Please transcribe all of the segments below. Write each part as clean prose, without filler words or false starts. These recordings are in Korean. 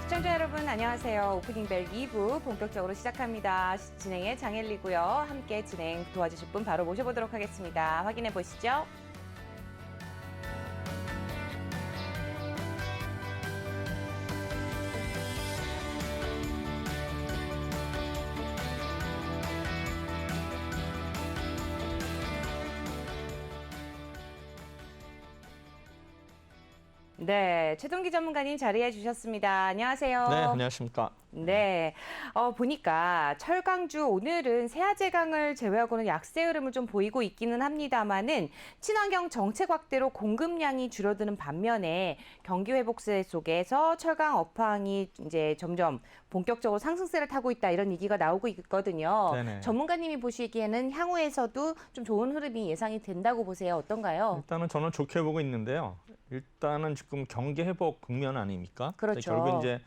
시청자 여러분 안녕하세요. 오프닝벨 2부 본격적으로 시작합니다. 진행의 장엘리고요. 함께 진행 도와주실 분 바로 모셔보도록 하겠습니다. 확인해 보시죠. 네, 최동기 전문가님 자리해 주셨습니다. 안녕하세요. 네, 안녕하십니까. 네, 보니까 철강주 오늘은 세아제강을 제외하고는 약세 흐름을 좀 보이고 있기는 합니다만은 친환경 정책 확대로 공급량이 줄어드는 반면에 경기 회복세 속에서 철강 업황이 이제 점점 본격적으로 상승세를 타고 있다 이런 얘기가 나오고 있거든요. 네네. 전문가님이 보시기에는 향후에서도 좀 좋은 흐름이 예상이 된다고 보세요. 어떤가요? 일단은 저는 좋게 보고 있는데요. 일단은 지금 경기 회복 국면 아닙니까? 그렇죠. 결국 이제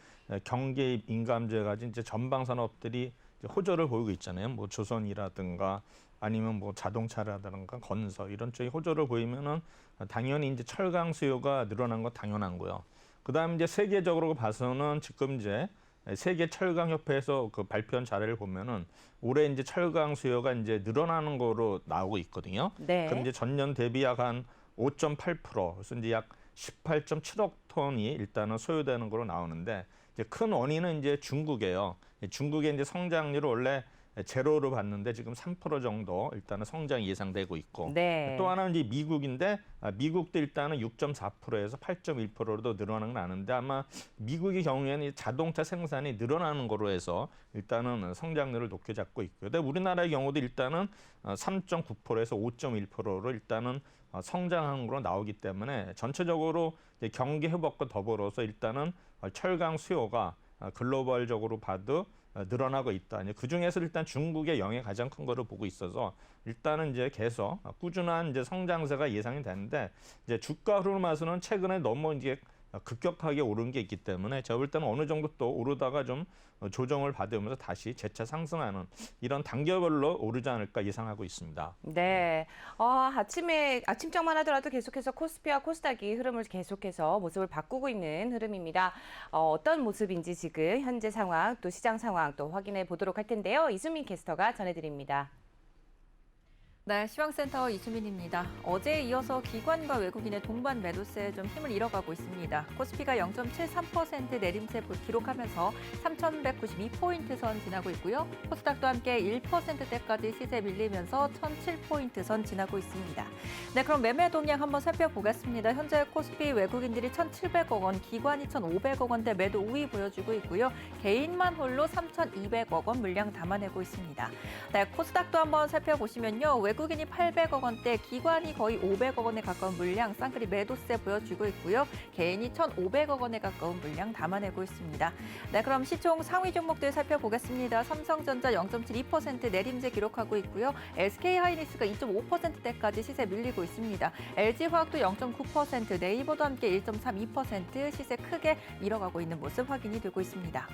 경기 민감주에 가진 이제 전방 산업들이 이제 호조를 보이고 있잖아요. 뭐 조선이라든가 아니면 뭐 자동차라든가 건설 이런 쪽이 호조를 보이면은 당연히 이제 철강 수요가 늘어난 건 당연한고요. 그다음 이제 세계적으로 봐서는 지금 이제 세계 철강 협회에서 그 발표한 자료를 보면은 올해 이제 철강 수요가 이제 늘어나는 거로 나오고 있거든요. 네. 그럼 이제 전년 대비 약 한 5.8%, 그래서 이제 약 18.7억 톤이 일단은 소요되는 거로 나오는데 이제 큰 원인은 이제 중국이에요. 중국의 이제 성장률을 원래 제로로 봤는데 지금 3% 정도 일단은 성장이 예상되고 있고 네. 또 하나는 이제 미국인데 미국도 일단은 6.4%에서 8.1%로 늘어나는 건 아는데 아마 미국의 경우에는 자동차 생산이 늘어나는 거로 해서 일단은 성장률을 높게 잡고 있고요. 근데 우리나라의 경우도 일단은 3.9%에서 5.1%로 일단은 성장한 거로 나오기 때문에 전체적으로 이제 경기 회복과 더불어서 일단은 철강 수요가 글로벌적으로 봐도 늘어나고 있다. 그 중에서 일단 중국의 영향이 가장 큰 거로 보고 있어서 일단은 이제 계속 꾸준한 이제 성장세가 예상이 되는데 이제 주가 흐름에서는 최근에 너무 이제 급격하게 오른 게 있기 때문에 제가 볼 때는 어느 정도 또 오르다가 좀 조정을 받으면서 다시 재차 상승하는 이런 단계별로 오르지 않을까 예상하고 있습니다. 네, 아침장만 하더라도 계속해서 코스피와 코스닥이 흐름을 계속해서 모습을 바꾸고 있는 흐름입니다. 어떤 모습인지 지금 현재 상황, 또 시장 상황 또 확인해 보도록 할 텐데요. 이수민 캐스터가 전해드립니다. 네, 시황센터 이수민입니다. 어제에 이어서 기관과 외국인의 동반 매도세에 좀 힘을 잃어가고 있습니다. 코스피가 0.73% 내림세 기록하면서 3,192포인트 선 지나고 있고요. 코스닥도 함께 1%대까지 시세 밀리면서 1,007포인트 선 지나고 있습니다. 네, 그럼 매매 동향 한번 살펴보겠습니다. 현재 코스피 외국인들이 1,700억 원, 기관이 1,500억 원대 매도 우위 보여주고 있고요. 개인만 홀로 3,200억 원 물량 담아내고 있습니다. 네, 코스닥도 한번 살펴보시면요. 외국인이 800억 원대, 기관이 거의 500억 원에 가까운 물량 쌍끌이 매도세 보여주고 있고요. 개인이 1,500억 원에 가까운 물량 담아내고 있습니다. 네, 그럼 시총 상위 종목들 살펴보겠습니다. 삼성전자 0.72% 내림세 기록하고 있고요. SK하이닉스가 2.5%대까지 시세 밀리고 있습니다. LG화학도 0.9%, 네이버도 함께 1.32% 시세 크게 잃어가고 있는 모습 확인이 되고 있습니다.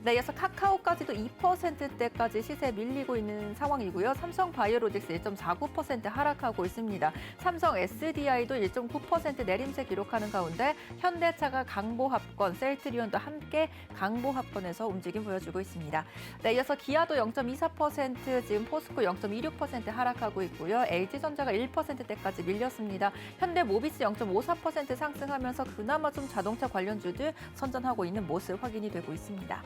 네, 이어서 카카오까지도 2%대까지 시세 밀리고 있는 상황이고요. 삼성바이오로직스 1.49% 하락하고 있습니다. 삼성 SDI도 1.9% 내림세 기록하는 가운데 현대차가 강보합권, 셀트리온도 함께 강보합권에서 움직임 보여주고 있습니다. 네, 이어서 기아도 0.24%, 지금 포스코 0.26% 하락하고 있고요. LG전자가 1%대까지 밀렸습니다. 현대모비스 0.54% 상승하면서 그나마 좀 자동차 관련주들 선전하고 있는 모습 확인이 되고 있습니다.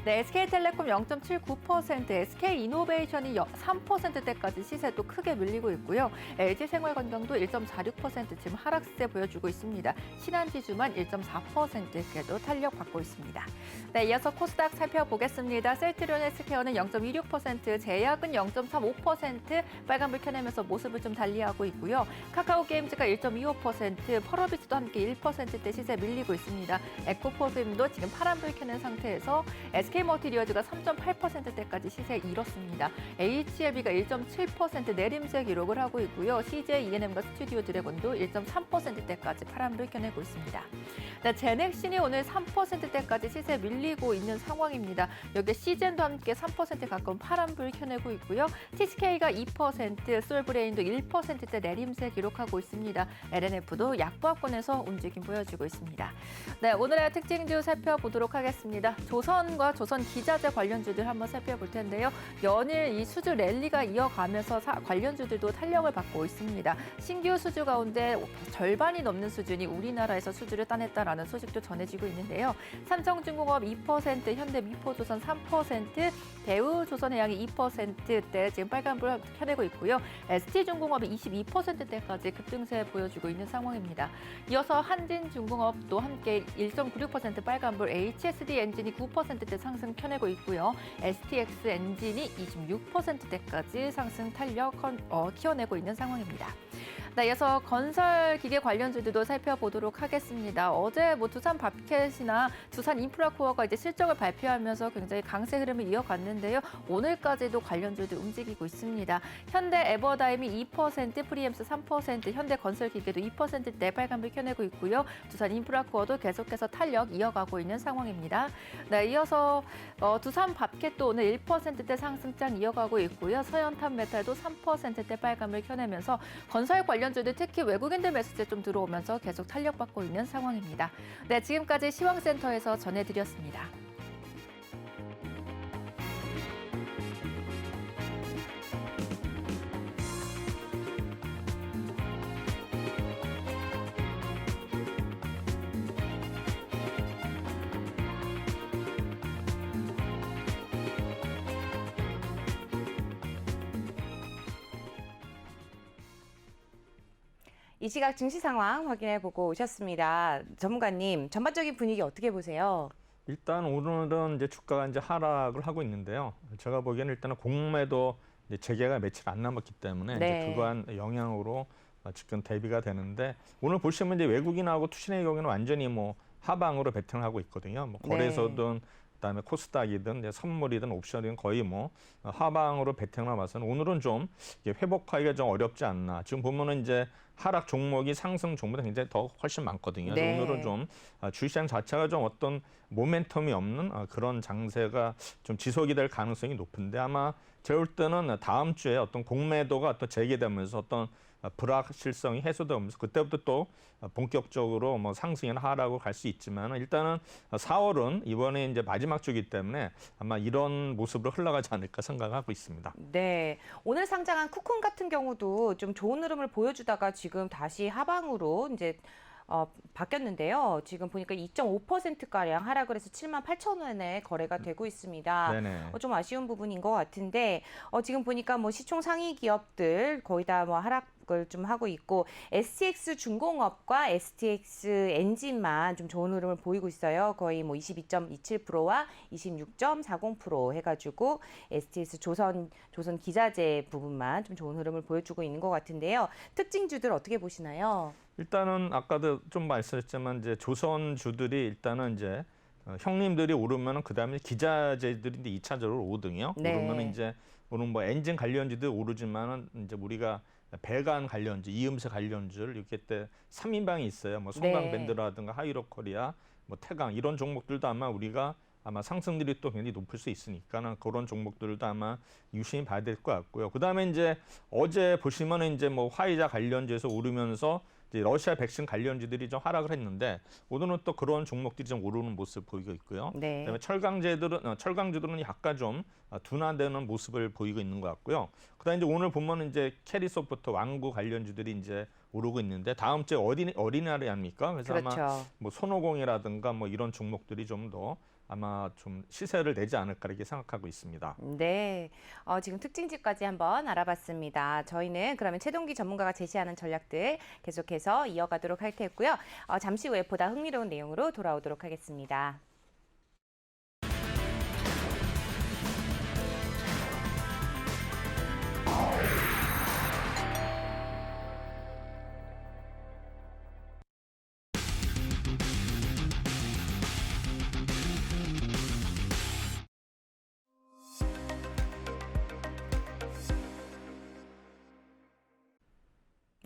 네, SK텔레콤 0.79%, SK이노베이션이 3%대까지 시세도 크게 밀리고 있고요. LG생활건강도 1.46% 지금 하락세 보여주고 있습니다. 신한지주만 1.4%께도 탄력받고 있습니다. 네, 이어서 코스닥 살펴보겠습니다. 셀트리온 헬스케어는 0.26%, 제약은 0.35% 빨간불 켜내면서 모습을 좀 달리하고 있고요. 카카오게임즈가 1.25%, 펄어비스도 함께 1%대 시세 밀리고 있습니다. 에코포스임도 지금 파란불 켜는 상태에서 SK머티리얼즈가 3.8%대까지 시세 잃었습니다. HLB가 1.7% 내림세 기록을 하고 있고요. CJ ENM과 스튜디오 드래곤도 1.3%대까지 파란불 켜내고 있습니다. 네, 제넥신이 오늘 3%대까지 시세 밀리고 있는 상황입니다. 여기에 시젠도 함께 3% 가까운 파란불 켜내고 있고요. TCK가 2%, 솔브레인도 1%대 내림세 기록하고 있습니다. LNF도 약보합권에서 움직임 보여주고 있습니다. 네, 오늘의 특징주 살펴보도록 하겠습니다. 조선과 조선 기자재 관련주들 한번 살펴볼 텐데요. 연일 이 수주 랠리가 이어가면서 관련주들도 탄력을 받고 있습니다. 신규 수주 가운데 절반이 넘는 수준이 우리나라에서 수주를 따냈다라는 소식도 전해지고 있는데요. 삼성중공업 2%, 현대미포조선 3%, 대우조선해양이 2%대 지금 빨간불 켜내고 있고요. ST중공업이 22%대까지 급등세 보여주고 있는 상황입니다. 이어서 한진중공업도 함께 1.96% 빨간불, HSD 엔진이 9%대 상승 켜내고 있고요. STX 엔진이 26%대까지 상승 탄력 키워내고 있는 상황입니다. 네, 이어서 건설기계 관련주들도 살펴보도록 하겠습니다. 어제 두산 밥켓이나 두산 인프라코어가 이제 실적을 발표하면서 굉장히 강세 흐름을 이어갔는데요. 오늘까지도 관련주들 움직이고 있습니다. 현대 에버다임이 2%, 프리엠스 3%, 현대 건설기계도 2%대 빨간불 켜내고 있고요. 두산 인프라코어도 계속해서 탄력 이어가고 있는 상황입니다. 네, 이어서 두산 밥켓도 오늘 1%대 상승장 이어가고 있고요. 서현탄메탈도 3%대 빨간불 켜내면서 건설 관련주들 특히 외국인들 매수세 좀 들어오면서 계속 탄력받고 있는 상황입니다. 네, 지금까지 시황센터에서 전해드렸습니다. 이 시각 증시 상황 확인해 보고 오셨습니다. 전문가님, 전반적인 분위기 어떻게 보세요? 일단 오늘은 이제 주가가 이제 하락을 하고 있는데요. 제가 보기에는 일단은 공매도 이제 재개가 며칠 안 남았기 때문에 네. 이제 그러한 영향으로 지금 대비가 되는데 오늘 보시면 이제 외국인하고 투신의 경우에는 완전히 뭐 하방으로 베팅을 하고 있거든요. 뭐 거래소든 그다음에 코스닥이든 이제 선물이든 옵션이든 거의 뭐 하방으로 베팅을 하면서 오늘은 좀 회복하기가 좀 어렵지 않나. 지금 보면은 이제 하락 종목이 상승 종목보다 굉장히 더 훨씬 많거든요. 네. 오늘은 좀 주시장 자체가 좀 어떤 모멘텀이 없는 그런 장세가 좀 지속이 될 가능성이 높은데 아마 제가 볼 때는 다음 주에 어떤 공매도가 또 재개되면서 어떤 불확실성이 해소되면서 그때부터 또 본격적으로 뭐 상승이나 하락으로 갈 수 있지만 일단은 4월은 이번에 이제 마지막 주기 때문에 아마 이런 모습으로 흘러가지 않을까 생각하고 있습니다. 네, 오늘 상장한 쿠폰 같은 경우도 좀 좋은 흐름을 보여주다가 지금 다시 하방으로 이제 바뀌었는데요. 지금 보니까 2.5%가량 하락을 해서 78,000원에 거래가 되고 있습니다. 네네. 좀 아쉬운 부분인 것 같은데 지금 보니까 뭐 시총 상위 기업들 거의 다 뭐 하락을 좀 하고 있고 STX 중공업과 STX 엔진만 좀 좋은 흐름을 보이고 있어요. 거의 뭐 22.27%와 26.40% 해가지고 STX 조선 기자재 부분만 좀 좋은 흐름을 보여주고 있는 것 같은데요. 특징주들 어떻게 보시나요? 일단은 아까도 좀 말씀하셨지만 이제 조선주들이 일단은 이제 형님들이 오르면은 그다음에 기자재들이 이제 2차적으로 오르거든요. 네. 오르면은 이제 오늘 뭐 엔진 관련주들 오르지만은 이제 우리가 배관 관련주, 이음새 관련주를 이렇게 때 3인방이 있어요. 뭐 송강밴드라든가 하이로코리아, 뭐 태강 이런 종목들도 아마 우리가 아마 상승률이 또 굉장히 높을 수 있으니까는 그런 종목들도 아마 유심히 봐야 될 것 같고요. 그다음에 이제 어제 보시면은 이제 뭐 화이자 관련주에서 오르면서 이제 러시아 백신 관련주들이 좀 하락을 했는데 오늘은 또 그런 종목들이 좀 오르는 모습을 보이고 있고요. 네. 그다음에 철강주들은 약간 좀 둔화되는 모습을 보이고 있는 것 같고요. 그다음에 이제 오늘 보면 이제 캐리소프트 왕구 관련주들이 이제 오르고 있는데 다음 주에 어린이날이 아닙니까? 그래서 그렇죠. 아마 뭐 손오공이라든가 뭐 이런 종목들이 좀 더 아마 좀 시세를 내지 않을까 이렇게 생각하고 있습니다. 네, 지금 특징주까지 한번 알아봤습니다. 저희는 그러면 최동기 전문가가 제시하는 전략들 계속해서 이어가도록 할 테고요. 잠시 후에 보다 흥미로운 내용으로 돌아오도록 하겠습니다.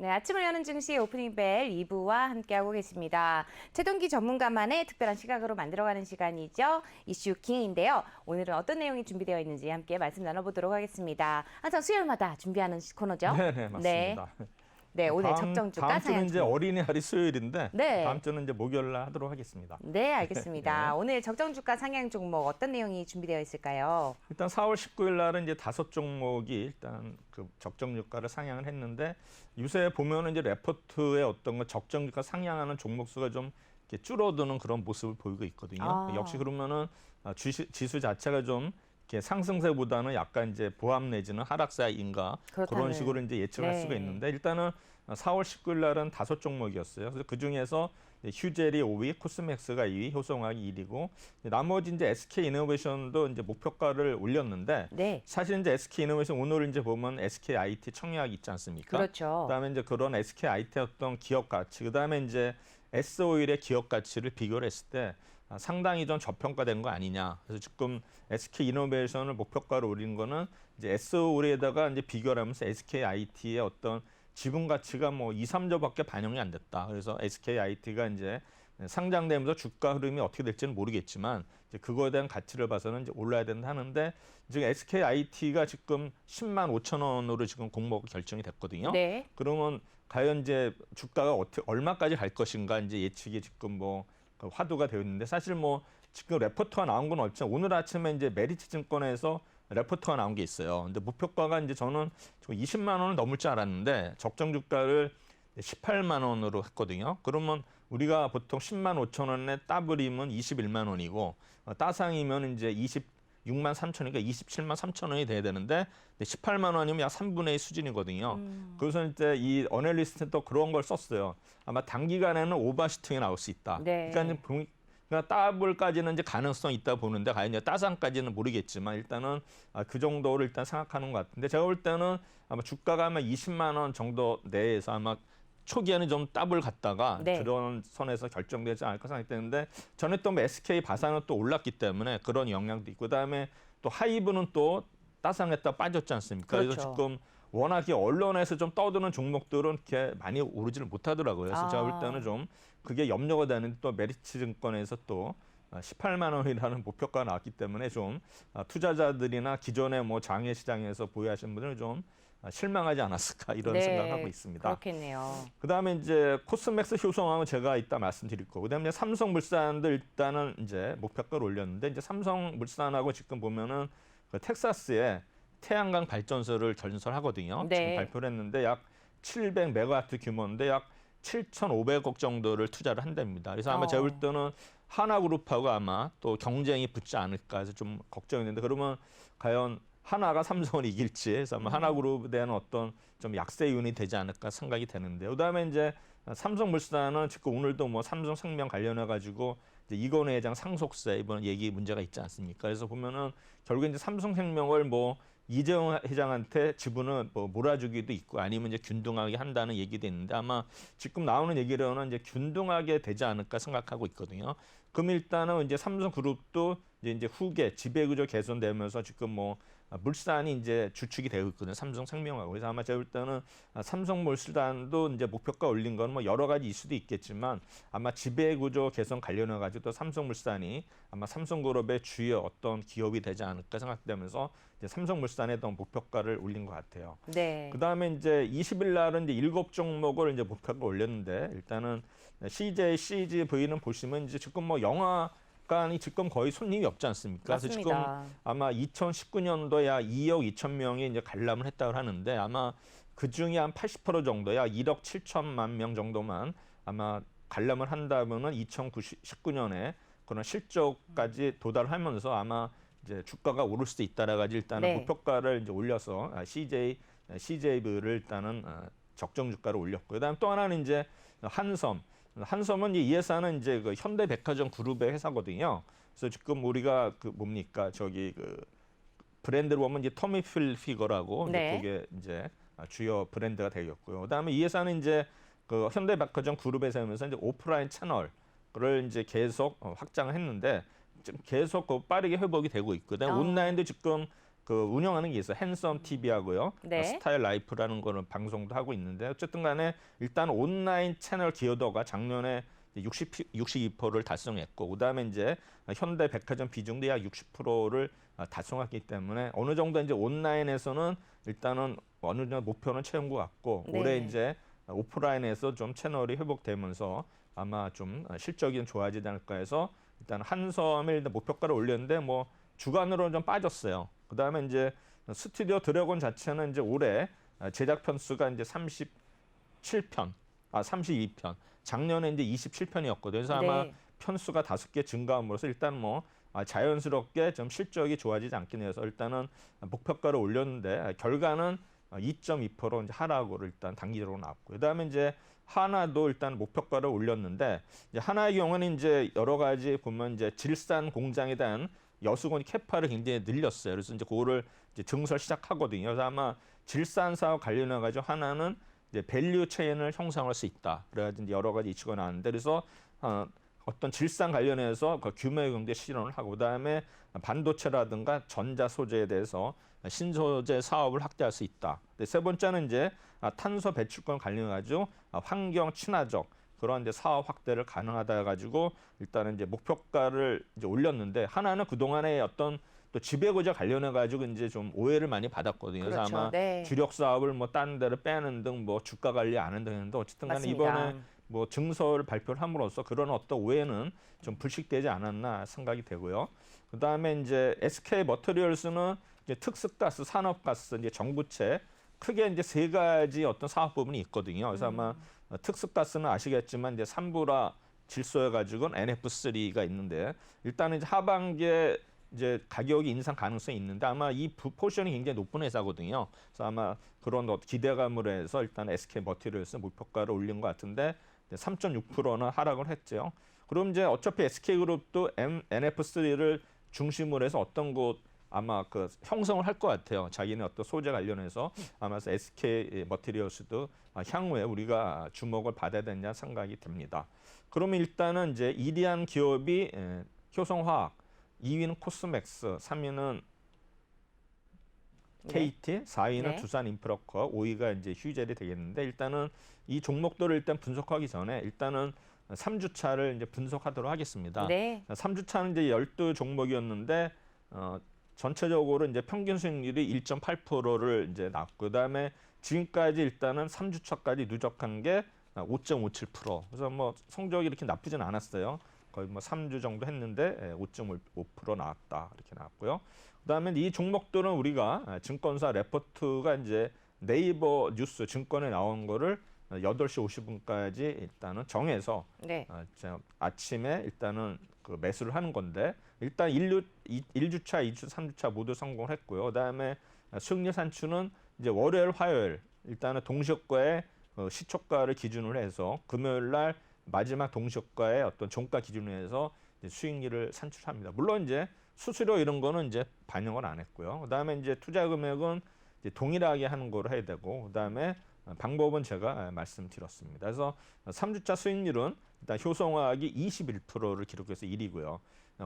네, 아침을 여는 증시 오프닝 벨 2부와 함께하고 계십니다. 최동기 전문가만의 특별한 시각으로 만들어가는 시간이죠. 이슈 킹인데요. 오늘은 어떤 내용이 준비되어 있는지 함께 말씀 나눠보도록 하겠습니다. 항상 수요일마다 준비하는 코너죠? 네, 맞습니다. 네, 오늘 적정주가 다음 주는 상향 이제 어린이날이 수요일인데 네. 다음 주는 이제 목요일날 하도록 하겠습니다. 네, 알겠습니다. 네. 오늘 적정주가 상향 종목 어떤 내용이 준비되어 있을까요? 일단 4월 19일 날은 이제 5종목이 일단 그 적정 유가를 상향을 했는데 요새 보면은 이제 레포트의 어떤 거 적정 유가 상향하는 종목 수가 좀 이렇게 줄어드는 그런 모습을 보이고 있거든요. 아. 역시 그러면은 지수 자체가 좀 이렇게 상승세보다는 약간 이제 보합 내지는 하락세인가 그런 그렇다는, 식으로 이제 예측할 네. 수가 있는데 일단은 4월 19일 날은 5종목이었어요. 그래서 그 중에서 휴젤이 5위, 코스맥스가 2위, 효성화학이 1위고 나머지 이제 SK 이노베이션도 이제 목표가를 올렸는데 네, 사실 이제 SK 이노베이션 오늘 이제 보면 SK IT 청약 있지 않습니까? 그렇죠. 그다음에 이제 그런 SK IT 어떤 기업 가치, 그다음에 이제 S-오일의 기업 가치를 비교를 했을 때 상당히 좀 저평가된 거 아니냐. 그래서 지금 SK 이노베이션을 목표가로 올린 거는 이제 S-오일에다가 이제 비교를 하면서 SK IT의 어떤 지분 가치가 뭐 2, 3조밖에 반영이 안 됐다. 그래서 SK IT가 이제 상장되면서 주가 흐름이 어떻게 될지는 모르겠지만 이제 그거에 대한 가치를 봐서는 이제 올라야 된다 하는데 지금 SK IT가 지금 10만 5천 원으로 지금 공모가 결정이 됐거든요. 네, 그러면 과연 이제 주가가 얼마까지 갈 것인가 이제 예측이 지금 뭐 화두가 되어 있는데 사실 뭐 지금 레포트가 나온 건 없지만 오늘 아침에 이제 메리츠 증권에서 레포트가 나온 게 있어요. 근데 목표가가 이제 저는 지금 20만 원을 넘을 줄 알았는데 적정 주가를 18만 원으로 했거든요. 그러면 우리가 보통 10만 5천 원에 따블이면 21만 원이고 따상이면 이제 26만 3천이니까 27만 3천 원이 돼야 되는데 18만 원이면 약 3분의 1 수준이거든요. 그래서 이제 이 어널리스트는 또 그런 걸 썼어요. 아마 단기간에는 오버슈팅이 나올 수 있다. 네. 그러니까 따블까지는 이제 가능성이 있다 보는데 과연 이제 따상까지는 모르겠지만 일단은 그 정도를 일단 생각하는 것 같은데 제가 볼 때는 아마 주가가 아마 20만 원 정도 내에서 아마 초기에는 좀 따블 갔다가 네. 그런 선에서 결정되지 않을까 생각되는데 전에 또 SK 바산은 또 올랐기 때문에 그런 영향도 있고 그다음에 또 하이브는 또 따상했다 빠졌지 않습니까? 그렇죠. 그래서 지금 워낙에 언론에서 좀 떠드는 종목들은 이렇게 많이 오르지를 못하더라고요. 그래서 제가 볼 때는 좀 그게 염려가 되는데 또 메리츠 증권에서 또 18만 원이라는 목표가가 나왔기 때문에 좀 투자자들이나 기존의 뭐 장외 시장에서 보유하시는 분들은 좀 실망하지 않았을까 이런 네, 생각하고 있습니다. 그렇겠네요. 그다음에 이제 코스맥스 효성하고 제가 이따 말씀드릴 거고 그다음에 이제 삼성물산도 일단은 이제 목표가를 올렸는데 이제 삼성물산하고 지금 보면은 그 텍사스에 태양광 발전소를 건설하거든요. 네. 지금 발표를 했는데 약 700메가와트 규모인데 약 7,500억 정도를 투자를 한답니다. 그래서 아마 제가 볼 때는 하나그룹하고 아마 또 경쟁이 붙지 않을까 해서 좀 걱정했는데 그러면 과연 하나가 삼성을 이길지 해서 아마 하나그룹에 대한 어떤 좀 약세 요인이 되지 않을까 생각이 되는데 그다음에 이제 삼성물산은 지금 오늘도 뭐 삼성생명 관련해 가지고 이제 이건희 회장 상속세 이번 얘기 문제가 있지 않습니까? 그래서 보면은 결국 이제 삼성생명을 뭐 이재용 회장한테 지분을 뭐 몰아주기도 있고 아니면 이제 균등하게 한다는 얘기도 있는데 아마 지금 나오는 얘기로는 이제 균등하게 되지 않을까 생각하고 있거든요. 그럼 일단은 이제 삼성그룹도 이제 후계 지배구조 개선되면서 지금 뭐 물산이 이제 주축이 되고 있거든요. 삼성생명하고. 그래서 아마 제가 볼 때는 삼성물산도 이제 목표가 올린 건 뭐 여러 가지 이슈도 있겠지만 아마 지배구조 개선 관련해 가지고 또 삼성물산이 아마 삼성그룹의 주요 어떤 기업이 되지 않을까 생각되면서 이제 삼성물산에 더 목표가를 올린 것 같아요. 네. 그다음에 이제 20일 날은 이제 7종목을 이제 목표가 올렸는데 일단은 CJ, CGV는 보시면 이제 지금 뭐 영화관이 지금 거의 손님이 없지 않습니까? 그래서 지금 맞습니다. 아마 2019년도에 약 2억 2천 명이 이제 관람을 했다고 하는데 아마 그 중에 한 80% 정도 약 1억 7천만 명 정도만 아마 관람을 한다면은 2019년에 그런 실적까지 도달하면서 아마 이제 주가가 오를 수도 있다라 가지고 일단은 네. 목표가를 이제 올려서 CJV를 일단은 적정 주가를 올렸고요. 그다음 또 하나는 이제 한섬은 이 회사는 이제 그 현대백화점 그룹의 회사거든요. 그래서 지금 우리가 그 뭡니까 저기 그 브랜드로 보면 이제 터미 필피거라고 네. 그게 이제 주요 브랜드가 되겠고요. 그다음에 이 회사는 이제 그 현대백화점 그룹에서 하면서 이제 오프라인 채널을 이제 계속 확장을 했는데 지금 계속 빠르게 회복이 되고 있거든요. 온라인도 지금 그 운영하는 게 있어요. 핸섬 TV하고요. 네. 스타일 라이프라는 거는 방송도 하고 있는데 어쨌든 간에 일단 온라인 채널 기여도가 작년에 62%를 달성했고 그다음에 이제 현대 백화점 비중도 약 60%를 달성했기 때문에 어느 정도 이제 온라인에서는 일단은 어느 정도 목표는 채운 것 같고 네. 올해 이제 오프라인에서 좀 채널이 회복되면서 아마 좀 실적이 좀 좋아지지 않을까 해서 일단 한섬에 일단 목표가를 올렸는데 뭐 주간으로는 좀 빠졌어요. 그다음에 이제 스튜디오 드래곤 자체는 이제 올해 제작 편수가 이제 32편. 작년에 이제 27편이었거든요. 그래서 아마 네. 편수가 5개 증가함으로써 일단 뭐 자연스럽게 좀 실적이 좋아지지 않긴 해서 일단은 목표가를 올렸는데 결과는 2.2% 이제 하락으로 일단 단기적으로 나왔고 그다음에 이제 하나도 일단 목표가를 올렸는데 이제 하나의 경우는 이제 여러 가지 보면 이제 질산 공장에 대한 여수건이 캐파를 굉장히 늘렸어요. 그래서 이제 그거를 이제 증설 시작하거든요. 그래서 아마 질산 사업 관련해 가지고 하나는 이제 밸류 체인을 형성할 수 있다. 그래가지고 이제 여러 가지 이슈가 나왔는데 그래서 어떤 질산 관련해서 그 규모의 경제 실현을 하고 그다음에 반도체라든가 전자 소재에 대해서 신소재 사업을 확대할 수 있다. 세 번째는 이제 탄소 배출권 관련해 가지고 환경 친화적 그런 이제 사업 확대를 가능하다 해가지고 일단은 이제 목표가를 이제 올렸는데 하나는 그 동안에 어떤 또 지배구조 관련해 가지고 이제 좀 오해를 많이 받았거든요. 그래서 그렇죠. 아마 네. 주력 사업을 뭐 다른 데로 빼는 등 뭐 주가 관리 안 한다 했는데 어쨌든 간에 맞습니다. 이번에 뭐 증서를 발표를 함으로써 그런 어떤 오해는 좀 불식되지 않았나 생각이 되고요. 그다음에 이제 SK 머터리얼스는 이제 특수가스, 산업가스, 이제 전구체 크게 이제 세 가지 어떤 사업 부분이 있거든요. 그래서 아마 특수가스는 아시겠지만 이제 산부라 질소해 가지고는 NF3가 있는데 일단은 이제 하반기에 이제 가격이 인상 가능성이 있는데 아마 이 포션이 굉장히 높은 회사거든요. 그래서 아마 그런 기대감으로 해서 일단 SK 머티리얼스 목표가를 올린 것 같은데 3.6%는 하락을 했죠. 그럼 이제 어차피 SK그룹도 NF3를 중심으로 해서 어떤 곳 아마 그 형성을 할 것 같아요. 자기네 어떤 소재 관련해서 아마 SK 머티리얼스도 향후에 우리가 주목을 받아야 되냐 생각이 듭니다. 그러면 일단은 이제 1위한 기업이 효성화학, 2위는 코스맥스, 3위는 KT, 4위는 네. 두산인프라코, 5위가 이제 휴젤이 되겠는데 일단은 이 종목들을 일단 분석하기 전에 일단은 3주차를 이제 분석하도록 하겠습니다. 네. 3주차는 이제 12종목이었는데 전체적으로 이제 평균 수익률이 1.8%를 이제 났고 그다음에 지금까지 일단은 3주차까지 누적한 게 5.57%. 그래서 뭐 성적이 이렇게 나쁘진 않았어요. 거의 뭐 3주 정도 했는데 5.5% 나왔다. 이렇게 나왔고요. 그다음에 이 종목들은 우리가 증권사 레포트가 이제 네이버 뉴스 증권에 나온 거를 8시 50분까지 일단은 정해서 네. 아침에 일단은 그 매수를 하는 건데 일단 1주차, 2주, 3주차 모두 성공을 했고요. 그다음에 수익률 산출은 이제 월요일, 화요일 일단은 동시효과의 시초가를 기준으로 해서 금요일 날 마지막 동시효과의 어떤 종가 기준으로 해서 이제 수익률을 산출합니다. 물론 이제 수수료 이런 거는 이제 반영을 안 했고요. 그다음에 이제 투자 금액은 이제 동일하게 하는 거로 해야 되고 그다음에 방법은 제가 말씀드렸습니다. 그래서 3주차 수익률은 일단 효성화학이 21%를 기록해서 1위고요.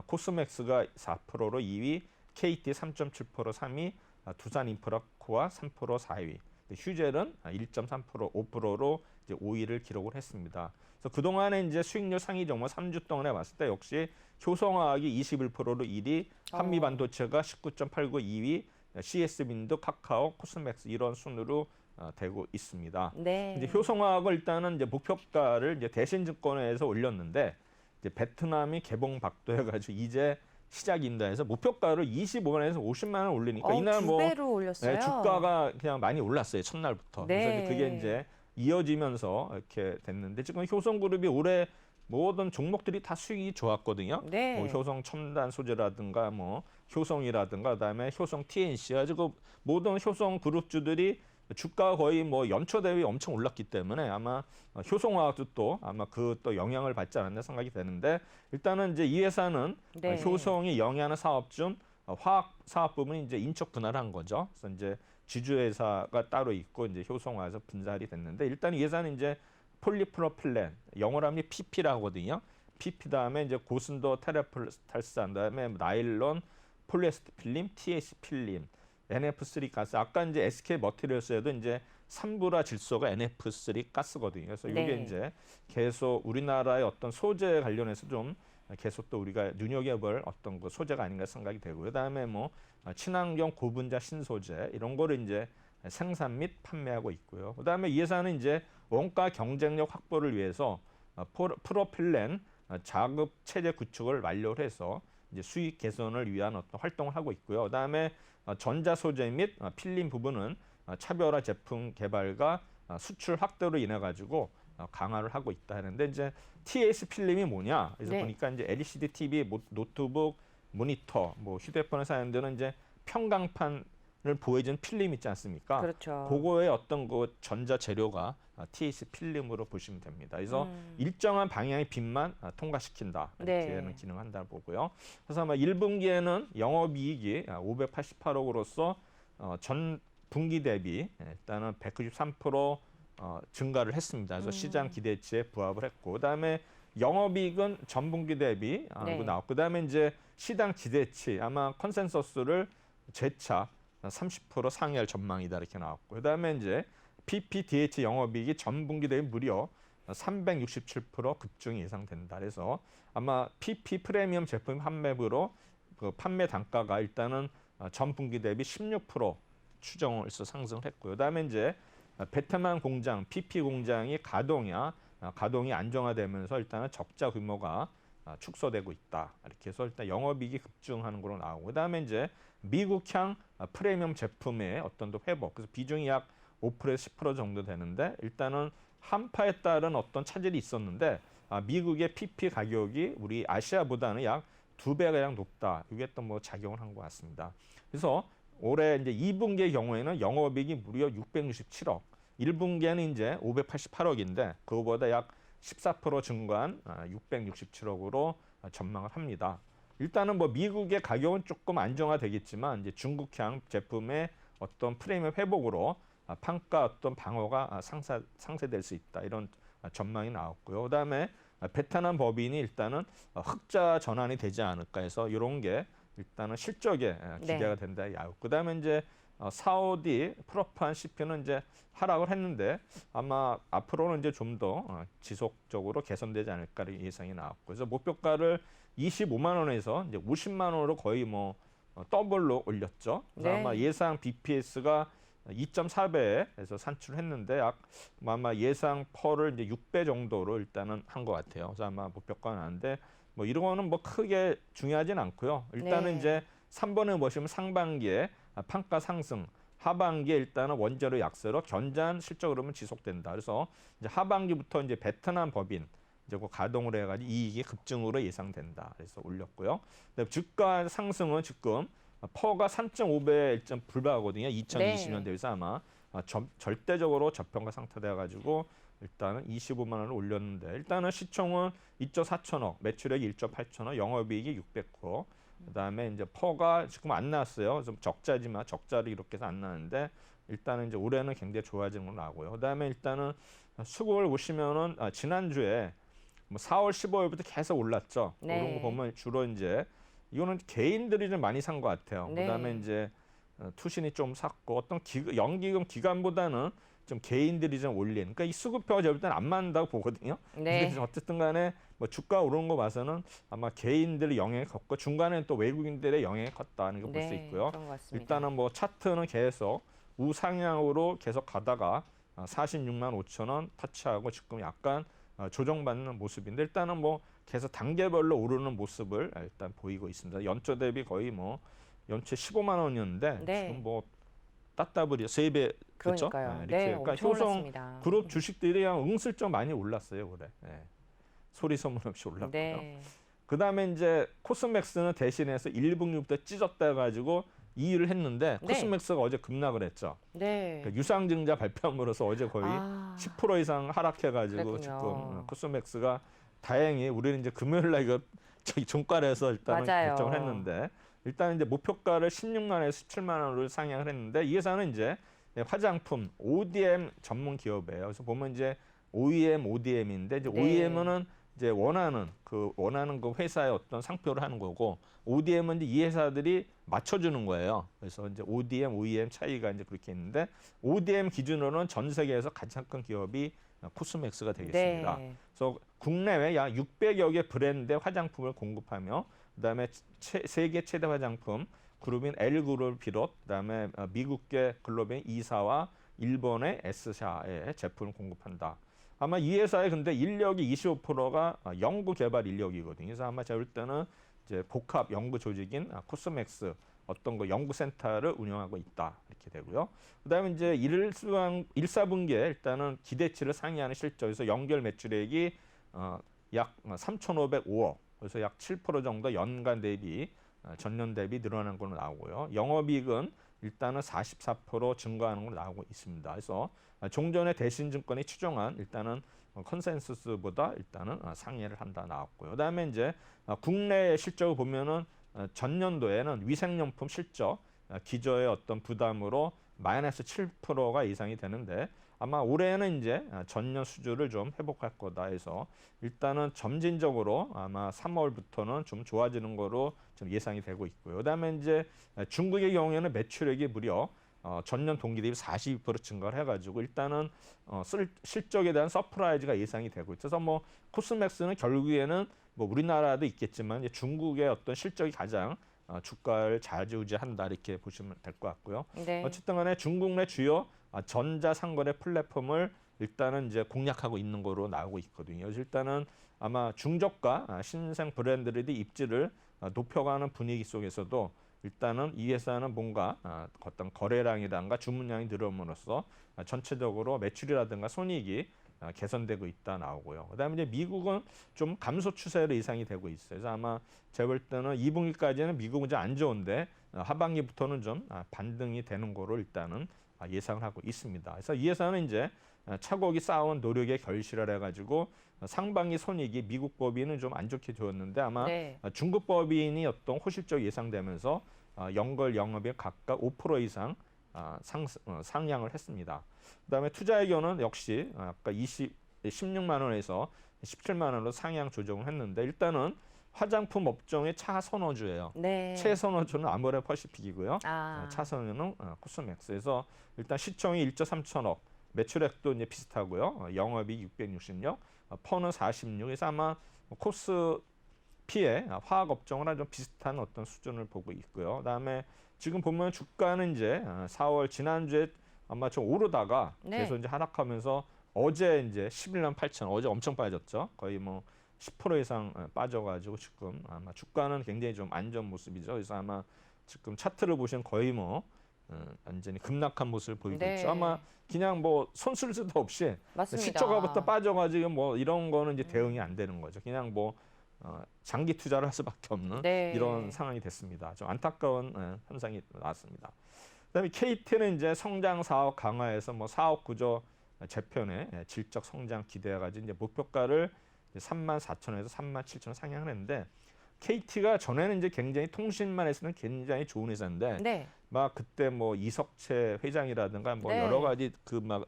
코스맥스가 4%로 2위, KT 3.7% 3위, 두산인프라코아 3% 4위. 휴젤은 1.3% 5%로 이제 5위를 기록을 했습니다. 그래서 그동안에 이제 수익률 상위 종목 3주 동안에 봤을 때 역시 효성화학이 21%로 1위, 한미반도체가 19.89 2위, CS빈도 카카오, 코스맥스 이런 순으로 되고 있습니다. 네. 이제 효성화학을 일단은 이제 목표가를 이제 대신증권에서 올렸는데 이제 베트남이 개봉 박도해가지고 이제 시작인다 해서 목표가를 25만원에서 50만원 올리니까 이날 두 뭐 배로 올렸어요. 네, 주가가 그냥 많이 올랐어요 첫날부터. 네. 그래서 이제 그게 이제 이어지면서 이렇게 됐는데 지금 효성그룹이 올해 모든 종목들이 다 수익이 좋았거든요. 네. 뭐 효성 첨단 소재라든가 뭐 효성이라든가 그다음에 효성 TNC 가지고 모든 효성 그룹주들이 주가가 거의 뭐 연초 대비 엄청 올랐기 때문에 아마 효성화학도 또 아마 그 또 영향을 받지 않았나 생각이 되는데 일단은 이제 이 회사는 네. 효성이 영위하는 사업 중 화학 사업 부분이 이제 인적 분할한 거죠. 그래서 이제 지주회사가 따로 있고 이제 효성화에서 분할이 됐는데 일단 이 회사는 이제 폴리프로필렌 영어로 하면 PP라고 하거든요. PP 다음에 이제 고순도 테레폴탈산 다음에 나일론, 폴리에스터 필름, TAC 필름 NF3 가스. 아까 이제 SK 머티리얼스에도 이제 산불화 질소가 NF3 가스거든요. 그래서 이게 네. 이제 계속 우리나라의 어떤 소재 관련해서 좀 계속 또 우리가 눈여겨볼 어떤 그 소재가 아닌가 생각이 되고요. 그다음에 뭐 친환경 고분자 신소재 이런 거를 이제 생산 및 판매하고 있고요. 그다음에 이 회사는 이제 원가 경쟁력 확보를 위해서 프로필렌 자급 체제 구축을 완료를 해서 이제 수익 개선을 위한 어떤 활동을 하고 있고요. 그다음에 전자 소재 및 필름 부분은 차별화 제품 개발과 수출 확대로 인해 가지고 강화를 하고 있다 하는데 이제 TS 필름이 뭐냐? 그래서 네. 보니까 이제 LCD TV, 노트북, 모니터, 뭐 휴대폰에 사용되는 이제 평광판을 보여주는 필름 있지 않습니까? 그렇죠. 그거의 어떤 그 전자 재료가 TS 필름으로 보시면 됩니다. 그래서 일정한 방향의 빛만 통과시킨다 이렇게는 네. 기능한다 보고요. 그래서 아마 1분기에는 영업이익이 588억으로서 전 분기 대비 일단은 193% 증가를 했습니다. 그래서 시장 기대치에 부합을 했고, 그다음에 영업이익은 전분기 대비 네. 이거 나왔고, 그다음에 이제 시장 기대치 아마 컨센서스를 재차 30% 상회할 전망이다 이렇게 나왔고, 그다음에 이제 PPDH 영업이익이 전분기 대비 무려 367% 급증이 예상된다. 그래서 아마 PP 프리미엄 제품 판매부로 그 판매 단가가 일단은 전분기 대비 16% 추정을 해서 상승을 했고요. 그다음에 이제 베트남 공장, PP 공장이 가동이 안정화되면서 일단은 적자 규모가 축소되고 있다. 이렇게 해서 일단 영업이익이 급증하는 걸로 나오고, 그다음에 이제 미국향 프리미엄 제품의 어떤 또 회복, 그래서 비중이 약 5%에서 10% 정도 되는데 일단은 한파에 따른 어떤 차질이 있었는데 미국의 PP 가격이 우리 아시아보다는 약 2배가량 높다. 이게 또 뭐 작용을 한 것 같습니다. 그래서 올해 이제 2분기의 경우에는 영업이익이 무려 667억, 1분기에는 이제 588억인데 그거보다 약 14% 증가한 667억으로 전망을 합니다. 일단은 뭐 미국의 가격은 조금 안정화되겠지만 이제 중국향 제품의 어떤 프리미엄 회복으로 판가 어떤 방어가 상쇄될 수 있다 이런 전망이 나왔고요. 그다음에 베트남 법인이 일단은 흑자 전환이 되지 않을까 해서 이런 게 일단은 실적에 기대가 된다. 그다음에 이제 사우디 프로판 CP는 이제 하락을 했는데 아마 앞으로는 이제 좀 더 지속적으로 개선되지 않을까 예상이 나왔고, 그래서 목표가를 25만 원에서 이제 50만 원으로 거의 뭐 더블로 올렸죠. 그래서 네. 아마 예상 BPS가 2.4배에서 산출했는데 아마 예상 펄을 이제 6배 정도로 일단은 한 것 같아요. 그래서 아마 목표가는 나는데 뭐 이런 거는 뭐 크게 중요하진 않고요. 일단은 네. 이제 3번에 보시면 상반기에 판가 상승, 하반기에 일단은 원재료 약세로 견조한 실적 흐름은 지속된다. 그래서 이제 하반기부터 이제 베트남 법인 이제 그 가동을 해가지고 이익이 급증으로 예상된다. 그래서 올렸고요. 근데 주가 상승은 지금 퍼가 3.5배에 일단 불과하거든요. 2020년 대비해서 아마 절대적으로 저평가 상태돼 가지고 일단은 25만 원을 올렸는데 일단은 시총은 2조 4천억, 매출액이 1조 8천억, 영업이익이 600억. 그다음에 이제 퍼가 지금 안 나왔어요. 좀 적자지만 적자를 이렇게 해서 안 나는데 일단은 이제 올해는 굉장히 좋아지는 걸로 나오고요. 그다음에 일단은 수급을 보시면은 지난주에 뭐 4월 15일부터 계속 올랐죠. 네. 이런 거 보면 주로 이제 이거는 개인들이 좀 많이 산 것 같아요. 네. 그다음에 이제 투신이 좀 샀고 어떤 연기금 기관보다는 좀 개인들이 좀 올린. 그러니까 이 수급표가 제가 볼 때는 안 맞는다고 보거든요. 네. 근데 어쨌든 간에 뭐 주가 오르는 거 봐서는 아마 개인들의 영향이 컸고 중간에 또 외국인들의 영향이 컸다는 걸 볼 수 있고요. 그런 것 같습니다. 일단은 뭐 차트는 계속 우상향으로 계속 가다가 46만 5천 원 터치하고 지금 약간 조정받는 모습인데 일단은 뭐 계속 단계별로 오르는 모습을 일단 보이고 있습니다. 연초 대비 거의 뭐 연초 15만 원이었는데 네. 지금 뭐 따따블이 3배 그렇죠? 그러니까요. 이렇게 네, 그러니까 엄청 효성 올랐습니다. 그룹 주식들이 그냥 은슬쩍 많이 올랐어요, 올해. 소리 소문 없이 올랐고요. 네. 그다음에 이제 코스맥스는 대신해서 1분기부터 찢었다 해가지고 2위를 했는데 네. 코스맥스가 어제 급락을 했죠. 네. 그러니까 유상증자 발표함으로써 어제 거의 10% 이상 하락해가지고 그랬군요. 지금 코스맥스가 다행히 우리는 이제 금요일 날 이거 저기 종가에서 일단은 맞아요. 결정을 했는데 일단 이제 목표가를 16만 원에서 17만 원으로 상향을 했는데 이 회사는 이제 화장품 ODM 전문 기업이에요. 그래서 보면 이제 OEM, ODM인데 이제 네. OEM은 이제 원하는 그 회사의 어떤 상표를 하는 거고 ODM은 이제 이 회사들이 맞춰주는 거예요. 그래서 이제 ODM, OEM 차이가 이제 그렇게 있는데 ODM 기준으로는 전 세계에서 가장 큰 기업이 코스맥스가 되겠습니다. 네. 그래서 국내외 약 600여 개 브랜드의 화장품을 공급하며 그다음에 세계 최대 화장품 그룹인 L그룹을 비롯 그다음에 미국계 글로벌 E사와 일본의 S사의 제품을 공급한다. 아마 이 회사의 근데 인력이 25%가 연구 개발 인력이거든요. 그래서 아마 제가 볼 때는 이제 복합 연구 조직인 코스맥스 어떤 거 연구센터를 운영하고 있다 이렇게 되고요. 그다음에 이제 1사분기에 일단은 기대치를 상회하는 실적에서 연결 매출액이 약 3,505억, 그래서 약 7% 정도 연간 대비 전년 대비 늘어난 걸로 나오고요. 영업이익은 일단은 44% 증가하는 걸로 나오고 있습니다. 그래서 종전의 대신증권이 추정한 일단은 컨센서스보다 일단은 상회를 한다 나왔고요. 그다음에 이제 국내 실적을 보면은 전년도에는 위생용품 실적 기저의 어떤 부담으로 마이너스 7%가 예상이 되는데 아마 올해는 이제 전년 수준을 좀 회복할 거다 해서 일단은 점진적으로 아마 3월부터는 좀 좋아지는 거로 좀 예상이 되고 있고요. 그다음에 이제 중국의 경우에는 매출액이 무려 전년 동기 대비 42% 증가를 해가지고 일단은 실적에 대한 서프라이즈가 예상이 되고 있어서 뭐 코스맥스는 결국에는 뭐 우리나라도 있겠지만 이제 중국의 어떤 실적이 가장 주가를 좌지우지한다 이렇게 보시면 될 것 같고요. 네. 어쨌든 간에 중국 내 주요 전자상거래 플랫폼을 일단은 이제 공략하고 있는 거로 나오고 있거든요. 그래서 일단은 아마 중저가 신생 브랜드들이 입지를 높여가는 분위기 속에서도 일단은 이 회사는 뭔가 어떤 거래량이라든가 주문량이 늘어남으로써 전체적으로 매출이라든가 손익이 개선되고 있다 나오고요. 그다음에 이제 미국은 좀 감소 추세로 예상이 되고 있어요. 그래서 아마 제가 볼 때는 2분기까지는 미국은 이제 안 좋은데 하반기부터는 좀 반등이 되는 거로 일단은 예상을 하고 있습니다. 그래서 이 회사는 이제 차곡이 쌓아온 노력의 결실을 해가지고 상반기 손익이 미국 법인은 좀 안 좋게 되었는데 아마 네. 중국 법인이 어떤 호실적 예상되면서 연걸 영업이 각각 5% 이상 상향을 했습니다. 그다음에 투자의견은 역시 아까 16만 원에서 17만 원으로 상향 조정을 했는데 일단은 화장품 업종의 차선호주예요. 네. 최선호주는 아모레퍼시픽이고요. 아. 차선호는 코스맥스에서 일단 시총이 1조 3천억, 매출액도 이제 비슷하고요. 영업이 660억, 퍼는 46에서 아마 코스피의 화학 업종이랑 좀 비슷한 어떤 수준을 보고 있고요. 그다음에 지금 보면 주가는 이제 4월 지난주에 아마 좀 오르다가 네. 계속 이제 하락하면서 어제 이제 11만 8천, 어제 엄청 빠졌죠. 거의 뭐 10% 이상 빠져가지고 지금 아마 주가는 굉장히 좀 안 좋은 모습이죠. 그래서 아마 지금 차트를 보시면 거의 뭐 완전히 급락한 모습을 보이고 네. 있죠. 아마 그냥 뭐 손쓸 수도 없이 맞습니다. 시초가부터 빠져가지고 뭐 이런 거는 이제 대응이 안 되는 거죠. 그냥 뭐 장기 투자를 할 수밖에 없는 네. 이런 상황이 됐습니다. 좀 안타까운 현상이 나왔습니다. 그다음에 KT는 이제 성장 사업 강화해서 뭐 사업 구조 재편에 질적 성장 기대해가지고 이제 목표가를 34,000원에서 37,000원 상향을 했는데 KT가 전에는 이제 굉장히 통신만 해서는 굉장히 좋은 회사인데 네. 막 그때 뭐 이석채 회장이라든가 뭐 네. 여러 가지 그 막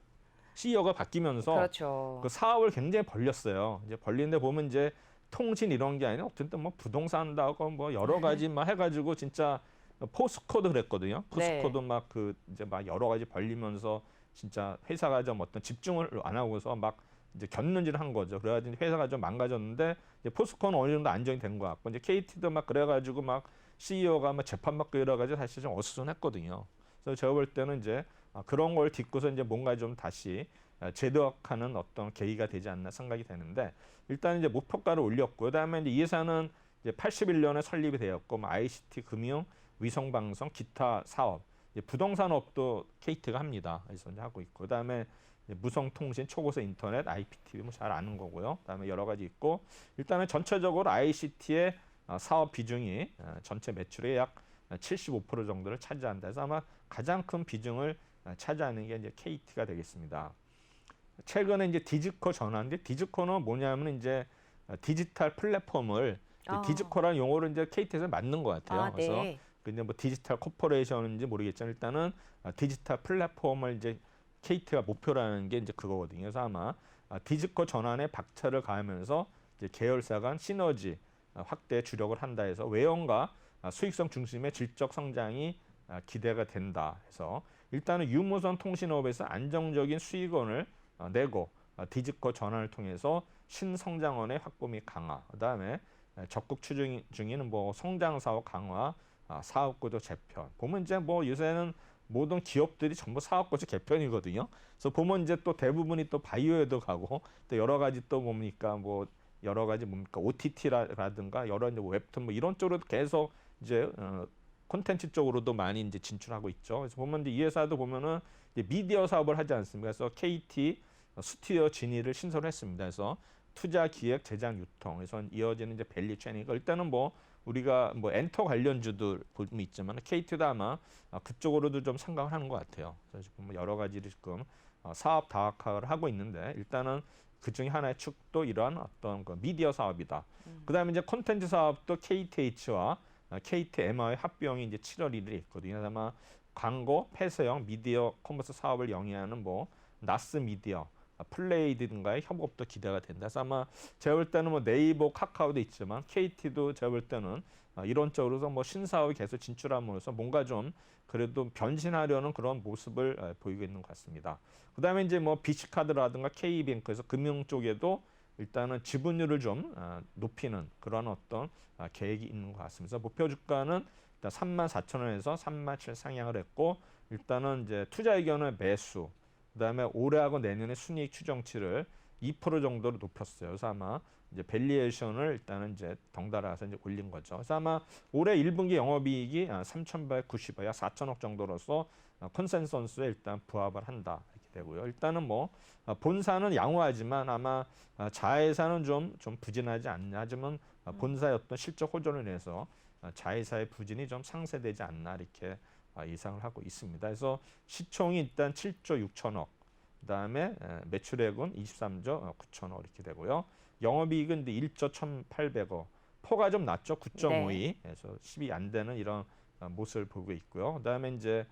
CEO가 바뀌면서 그렇죠. 그 사업을 굉장히 벌렸어요. 이제 벌리는데 보면 이제 통신 이런 게 아니라 어쨌든 뭐 부동산도 하고 뭐 여러 가지 막 해가지고 진짜 포스코도 그랬거든요. 포스코도 네. 막 그 이제 막 여러 가지 벌리면서 진짜 회사가 좀 어떤 집중을 안 하고서 막 이제 곁눈질을 한 거죠. 그래가지고 회사가 좀 망가졌는데 이제 포스코는 어느 정도 안정이 된 것 같고 이제 KT도 막 그래가지고 막 CEO가 막 재판받고 이래가지고 사실 좀 어수선했거든요. 그래서 제가 볼 때는 이제 그런 걸 딛고서 이제 뭔가 좀 다시 재도약하는 어떤 계기가 되지 않나 생각이 되는데 일단 이제 목표가를 올렸고 그다음에 이제 이 회사는 이제 81년에 설립이 되었고 뭐 ICT 금융, 위성방송, 기타 사업, 이제 부동산업도 KT가 합니다. 그래서 이제 하고 있고 그다음에 무성통신, 초고속 인터넷, IPTV 뭐 잘 아는 거고요. 그다음에 여러 가지 있고 일단은 전체적으로 ICT의 사업 비중이 전체 매출의 약 75% 정도를 차지한다 해서 아마 가장 큰 비중을 차지하는 게 이제 KT가 되겠습니다. 최근에 이제 디지코 전환인데 디지코는 뭐냐면 이제 디지털 플랫폼을 디지코라는 용어를 이제 KT에서 만든 것 같아요. 아, 그래서 네. 근데 뭐 디지털 코퍼레이션인지 모르겠지만 일단은 디지털 플랫폼을 이제 KT가 목표라는 게 이제 그거거든요. 그래서 아마 디지코 전환에 박차를 가하면서 이제 계열사 간 시너지 확대에 주력을 한다 해서 외형과 수익성 중심의 질적 성장이 기대가 된다 해서 일단은 유무선 통신업에서 안정적인 수익원을 내고 디지코 전환을 통해서 신성장원의 확보 및 강화, 그다음에 적극 추진 중인 뭐 성장 사업 강화, 사업 구조 재편. 보면 이제 뭐 요새는 모든 기업들이 전부 사업 구조 개편이거든요. 그래서 보면 이제 또 대부분이 또 바이오에도 가고 또 여러 가지 또 뭡니까 뭐 여러 가지 뭡니까 OTT라든가 여러 이제 웹툰 뭐 이런 쪽으로 계속 이제 콘텐츠 쪽으로도 많이 이제 진출하고 있죠. 그래서 보면 이제 이 회사도 보면은 이제 미디어 사업을 하지 않습니까? 그래서 KT 스튜디오 진위를 신설을 했습니다. 그래서 투자, 기획, 제작, 유통. 그래서 이어지는 이제 밸류 체인이니까 일단은 뭐 우리가 뭐 엔터 관련주들 보면 있지만 KT도 아마 그쪽으로도 좀 생각을 하는 것 같아요. 그래서 보면 여러 가지를 지금 사업 다각화를 하고 있는데 일단은 그 중에 하나의 축도 이러한 어떤 그 미디어 사업이다. 그다음에 이제 콘텐츠 사업도 KTH와 KTM와의 합병이 이제 7월 1일에 있거든요. 아마 광고, 폐쇄형 미디어 커머스 사업을 영위하는 뭐 나스 미디어, 플레이든가의 협업도 기대가 된다. 그래서 아마 제가 볼 때는 뭐 네이버, 카카오도 있지만 KT도 제가 볼 때는 이런 쪽으로서 뭐 신사업이 계속 진출함으로써 뭔가 좀 그래도 변신하려는 그런 모습을 보이고 있는 것 같습니다. 그다음에 이제 뭐 비치카드라든가 K뱅크에서 금융 쪽에도 일단은 지분율을 좀 높이는 그런 어떤 계획이 있는 것 같습니다. 목표 주가는 34,000원에서 37,000원 상향을 했고 일단은 이제 투자 의견의 매수 그다음에 올해하고 내년에 순이익 추정치를 2% 정도로 높였어요. 그래서 아마 이제 밸리에이션을 일단은 이제 덩달아서 이제 올린 거죠. 그래서 아마 올해 1분기 영업이익이 3,190억, 약 4천억 정도로서 컨센서스에 일단 부합을 한다 이렇게 되고요. 일단은 뭐 본사는 양호하지만 아마 자회사는 좀 부진하지 않나 하지만 본사의 어떤 실적 호전을 내서 자회사의 부진이 좀 상쇄되지 않나 이렇게 예상을 하고 있습니다. 그래서 시총이 일단 7조 6천억, 그다음에 매출액은 23조 9천억 이렇게 되고요. 영업이익은 1조 1,800억, 포가 좀 낮죠. 9.52, 그래서 10이 안 되는 이런 모습을 보고 있고요. 그다음에 이제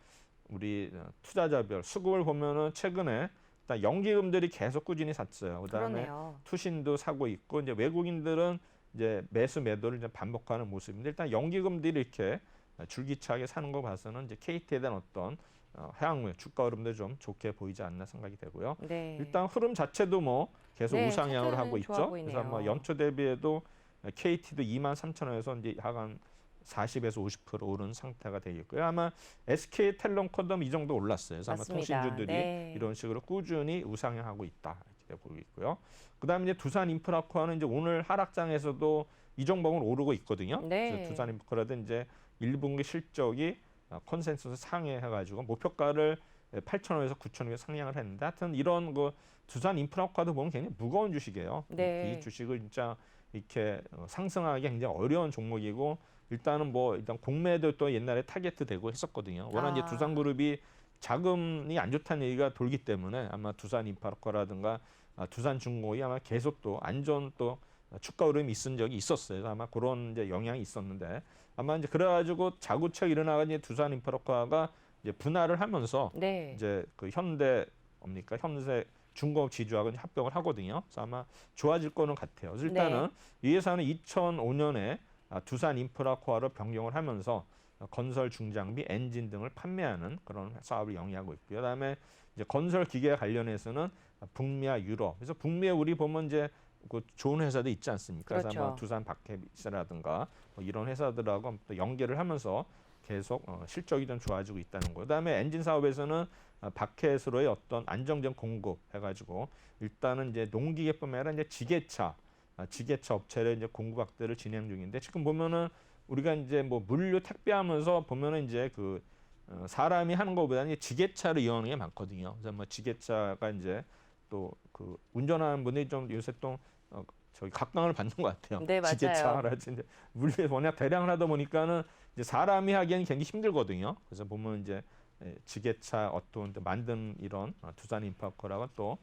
우리 투자자별 수급을 보면은 최근에 일단 연기금들이 계속 꾸준히 샀어요. 그다음에 그러네요. 투신도 사고 있고 이제 외국인들은 이제 매수 매도를 이제 반복하는 모습인데 일단 연기금들이 이렇게 줄기차게 사는 거 봐서는 이제 KT에 대한 어떤 하향물 주가 흐름도 좀 좋게 보이지 않나 생각이 되고요. 네. 일단 흐름 자체도 뭐 계속 네, 우상향을 차트는 하고 좋아 있죠. 보이네요. 그래서 뭐 연초 대비해도 KT도 23,000원에서 이제 약 40에서 50% 오른 상태가 되겠고요. 아마 SK텔레콤도 이 정도 올랐어요. 그래서 아마 맞습니다. 통신주들이 네. 이런 식으로 꾸준히 우상향하고 있다 이렇게 보고 있고요. 그다음에 이제 두산인프라코아는 이제 오늘 하락장에서도 이 종목은 오르고 있거든요. 네. 그래서 두산인프라도 이제 1분기 실적이 컨센서스 상회해가지고 목표가를 8,000원에서 9,000원에 상향을 했는데 하여튼 이런 그 두산인프라코아도 보면 굉장히 무거운 주식이에요. 네. 이 주식을 진짜 이렇게 상승하기 굉장히 어려운 종목이고 일단은 뭐 일단 공매도 또 옛날에 타겟도 되고 했었거든요. 워낙 이제 두산그룹이 자금이 안 좋다는 얘기가 돌기 때문에 아마 두산인프라코아라든가 두산중공업이 아마 계속 또 안전 또 주가 흐름이 있은 적이 있었어요. 아마 그런 이제 영향이 있었는데 아마 이제 그래가지고 자구책 일어나가 이제 두산인프라코아가 이제 분할을 하면서 네. 이제 그 현대 뭡니까 현대 중공업 지주하고 이제 합병을 하거든요. 그래서 아마 좋아질 거는 같아요. 그래서 일단은 이 회사는 2005년에 두산인프라코아로 변경을 하면서 건설 중장비, 엔진 등을 판매하는 그런 사업을 영위하고 있고요. 그다음에 이제 건설 기계 관련해서는 북미와 유럽. 그래서 북미에 우리 보면 이제 그 좋은 회사도 있지 않습니까? 그렇죠. 그래서 뭐 두산 박해비스라든가 뭐 이런 회사들하고 또 연계를 하면서 계속 실적이 좀 좋아지고 있다는 거예요. 그다음에 엔진 사업에서는 박해수로의 어떤 안정적 공급 해가지고 일단은 이제 농기계뿐만 아니라 이제 지게차 업체를 이제 공급 확대를 진행 중인데 지금 보면은 우리가 이제 뭐 물류 택배하면서 보면은 이제 그 사람이 하는 것보다는 지게차를 이용하는 게 많거든요. 그래서 뭐 지게차가 이제 또 그 운전하는 분이 좀 요새 또 저기 각광을 받는 것 같아요. 네, 맞아요. 지게차라든지 이제 물류 워낙 대량을 하다 보니까는 이제 사람이 하기에는 굉장히 힘들거든요. 그래서 보면 이제 지게차 어떤 만든 이런 두산인프라코아라고 또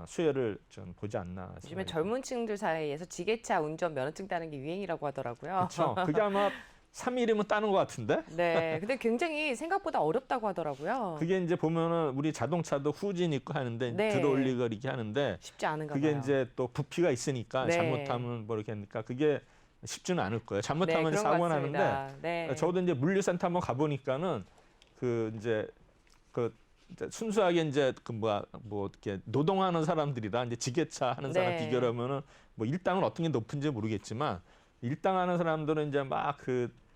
수혜를 좀 보지 않나. 요즘에 젊은 층들 사이에서 지게차 운전 면허증 따는 게 유행이라고 하더라고요. 그렇죠. 그게 아마 3일이면 따는 것 같은데? 네. 근데 굉장히 생각보다 어렵다고 하더라고요. 그게 이제 보면은 우리 자동차도 후진 있고 하는데 네. 들어올리고 이렇게 하는데 쉽지 않은가 그게 봐요. 이제 또 부피가 있으니까 네. 잘못하면 뭐 이렇게 하니까 그게 쉽지는 않을 거예요. 네, 잘못하면 그런 것 사고 같습니다. 나는데 네. 저도 이제 물류센터 한번 가보니까는 그 이제 순수하게 이제 뭐 이렇게 노동하는 사람들이랑 이제 지게차 하는 사람 네. 비교하면은 뭐 일당은 어떤 게 높은지 모르겠지만 일당하는 사람들은 이제 막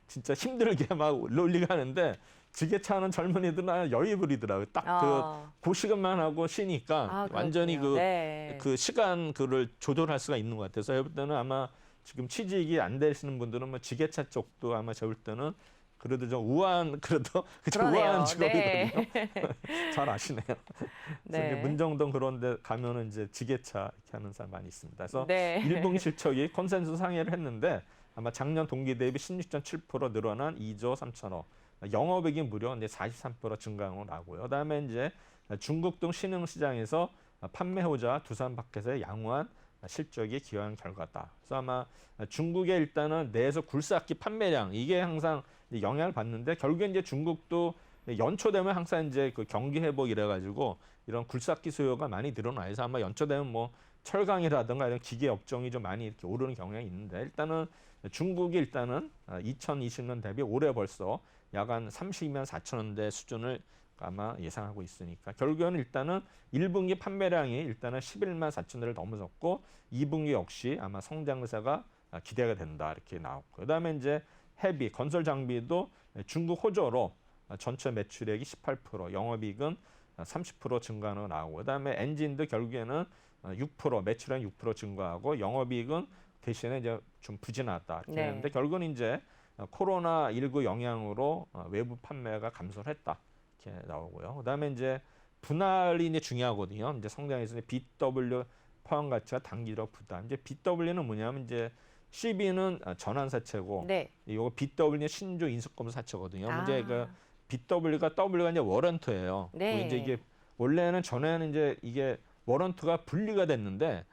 진짜 힘들게 막 롤리가 하는데 지게차 하는 젊은이들은 여유 부리더라고요. 딱 그 시간만 하고 쉬니까 완전히 그렇군요. 네. 그 시간 그를 조절할 수가 있는 것 같아서 제가 볼 때는 아마 지금 취직이 안 되시는 분들은 뭐 지게차 쪽도 아마 제가 볼 때는 그래도 좀 우아한 그래도 그러네요. 우아한 직업이거든요. 네. 잘 아시네요. 그래서 네. 이제 문정동 그런 데 가면은 이제 지게차 이렇게 하는 사람 많이 있습니다. 그래서 네. 1분기 실적이 컨센서스 상회를 했는데 아마 작년 동기 대비 16.7% 늘어난 2조 3천억. 영업이익이 무려 이제 43% 증가로 나고요. 그다음에 이제 중국 등 신흥 시장에서 판매호자 두산마켓에 양호한 실적이 기여한 결과다. 그래서 아마 중국의 일단은 내에서 굴삭기 판매량 이게 항상 영향을 받는데 결국에 이제 중국도 연초 되면 항상 이제 그 경기 회복 이래 가지고 이런 굴삭기 수요가 많이 늘어나요. 그래서 아마 연초 되면 뭐 철강이라든가 이런 기계 업종이 좀 많이 이렇게 오르는 경향이 있는데 일단은 중국이 일단은 2020년 대비 올해 벌써 약 한 32만 4천 원대 수준을 아마 예상하고 있으니까 결국에는 일단은 1분기 판매량이 일단은 11만 4천 대를 넘어섰고 2분기 역시 아마 성장세가 기대가 된다 이렇게 나왔고 그다음에 이제 헤비 건설 장비도 중국 호조로 전체 매출액이 18% 영업이익은 30% 증가로 나오고 그다음에 엔진도 결국에는 6% 매출액 6% 증가하고 영업이익은 대신에 이제 좀 부진하다 이렇게 네. 했는데 결국은 이제 코로나19 영향으로 외부 판매가 감소를 했다. 이렇게 나오고요. 그다음에 이제 분할이 이제 중요하거든요. 이제 성장에서 BW 포함 가치가 단기적 부담. 이제 BW는 뭐냐면 이제 CB는 전환사채고 네. 이거 BW는 신조 인수검사 사채거든요. 아. 이제 그 BW가 W가 이제 워런트예요. 네. 그리고 이제 이게 원래는 전에는 이제 이게 워런트가 분리가 됐는데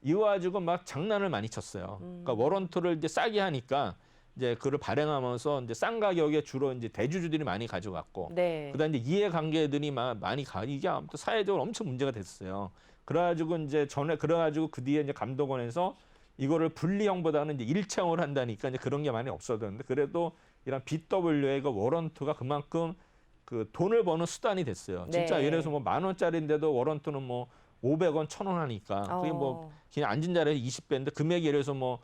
이거 가지고 막 장난을 많이 쳤어요. 그러니까 워런트를 이제 싸게 하니까 이제 그걸 발행하면서 이제 싼 가격에 주로 이제 대주주들이 많이 가져갔고 네. 그다음에 이제 이해관계들이 많이 이게 아무튼 사회적으로 엄청 문제가 됐어요. 그래가지고 이제 그래가지고 그 뒤에 이제 감독원에서 이거를 분리형보다는 이제 일체형을 한다니까 이제 그런 게 많이 없어졌는데 그래도 이런 BW의 그 워런트가 그만큼 그 돈을 버는 수단이 됐어요. 진짜 네. 예를 들어서 뭐 10,000원짜리인데도 워런트는 뭐 500원, 1,000원 하니까 그게 뭐 그냥 앉은 자리에 20배인데 금액이 예를 들어서 뭐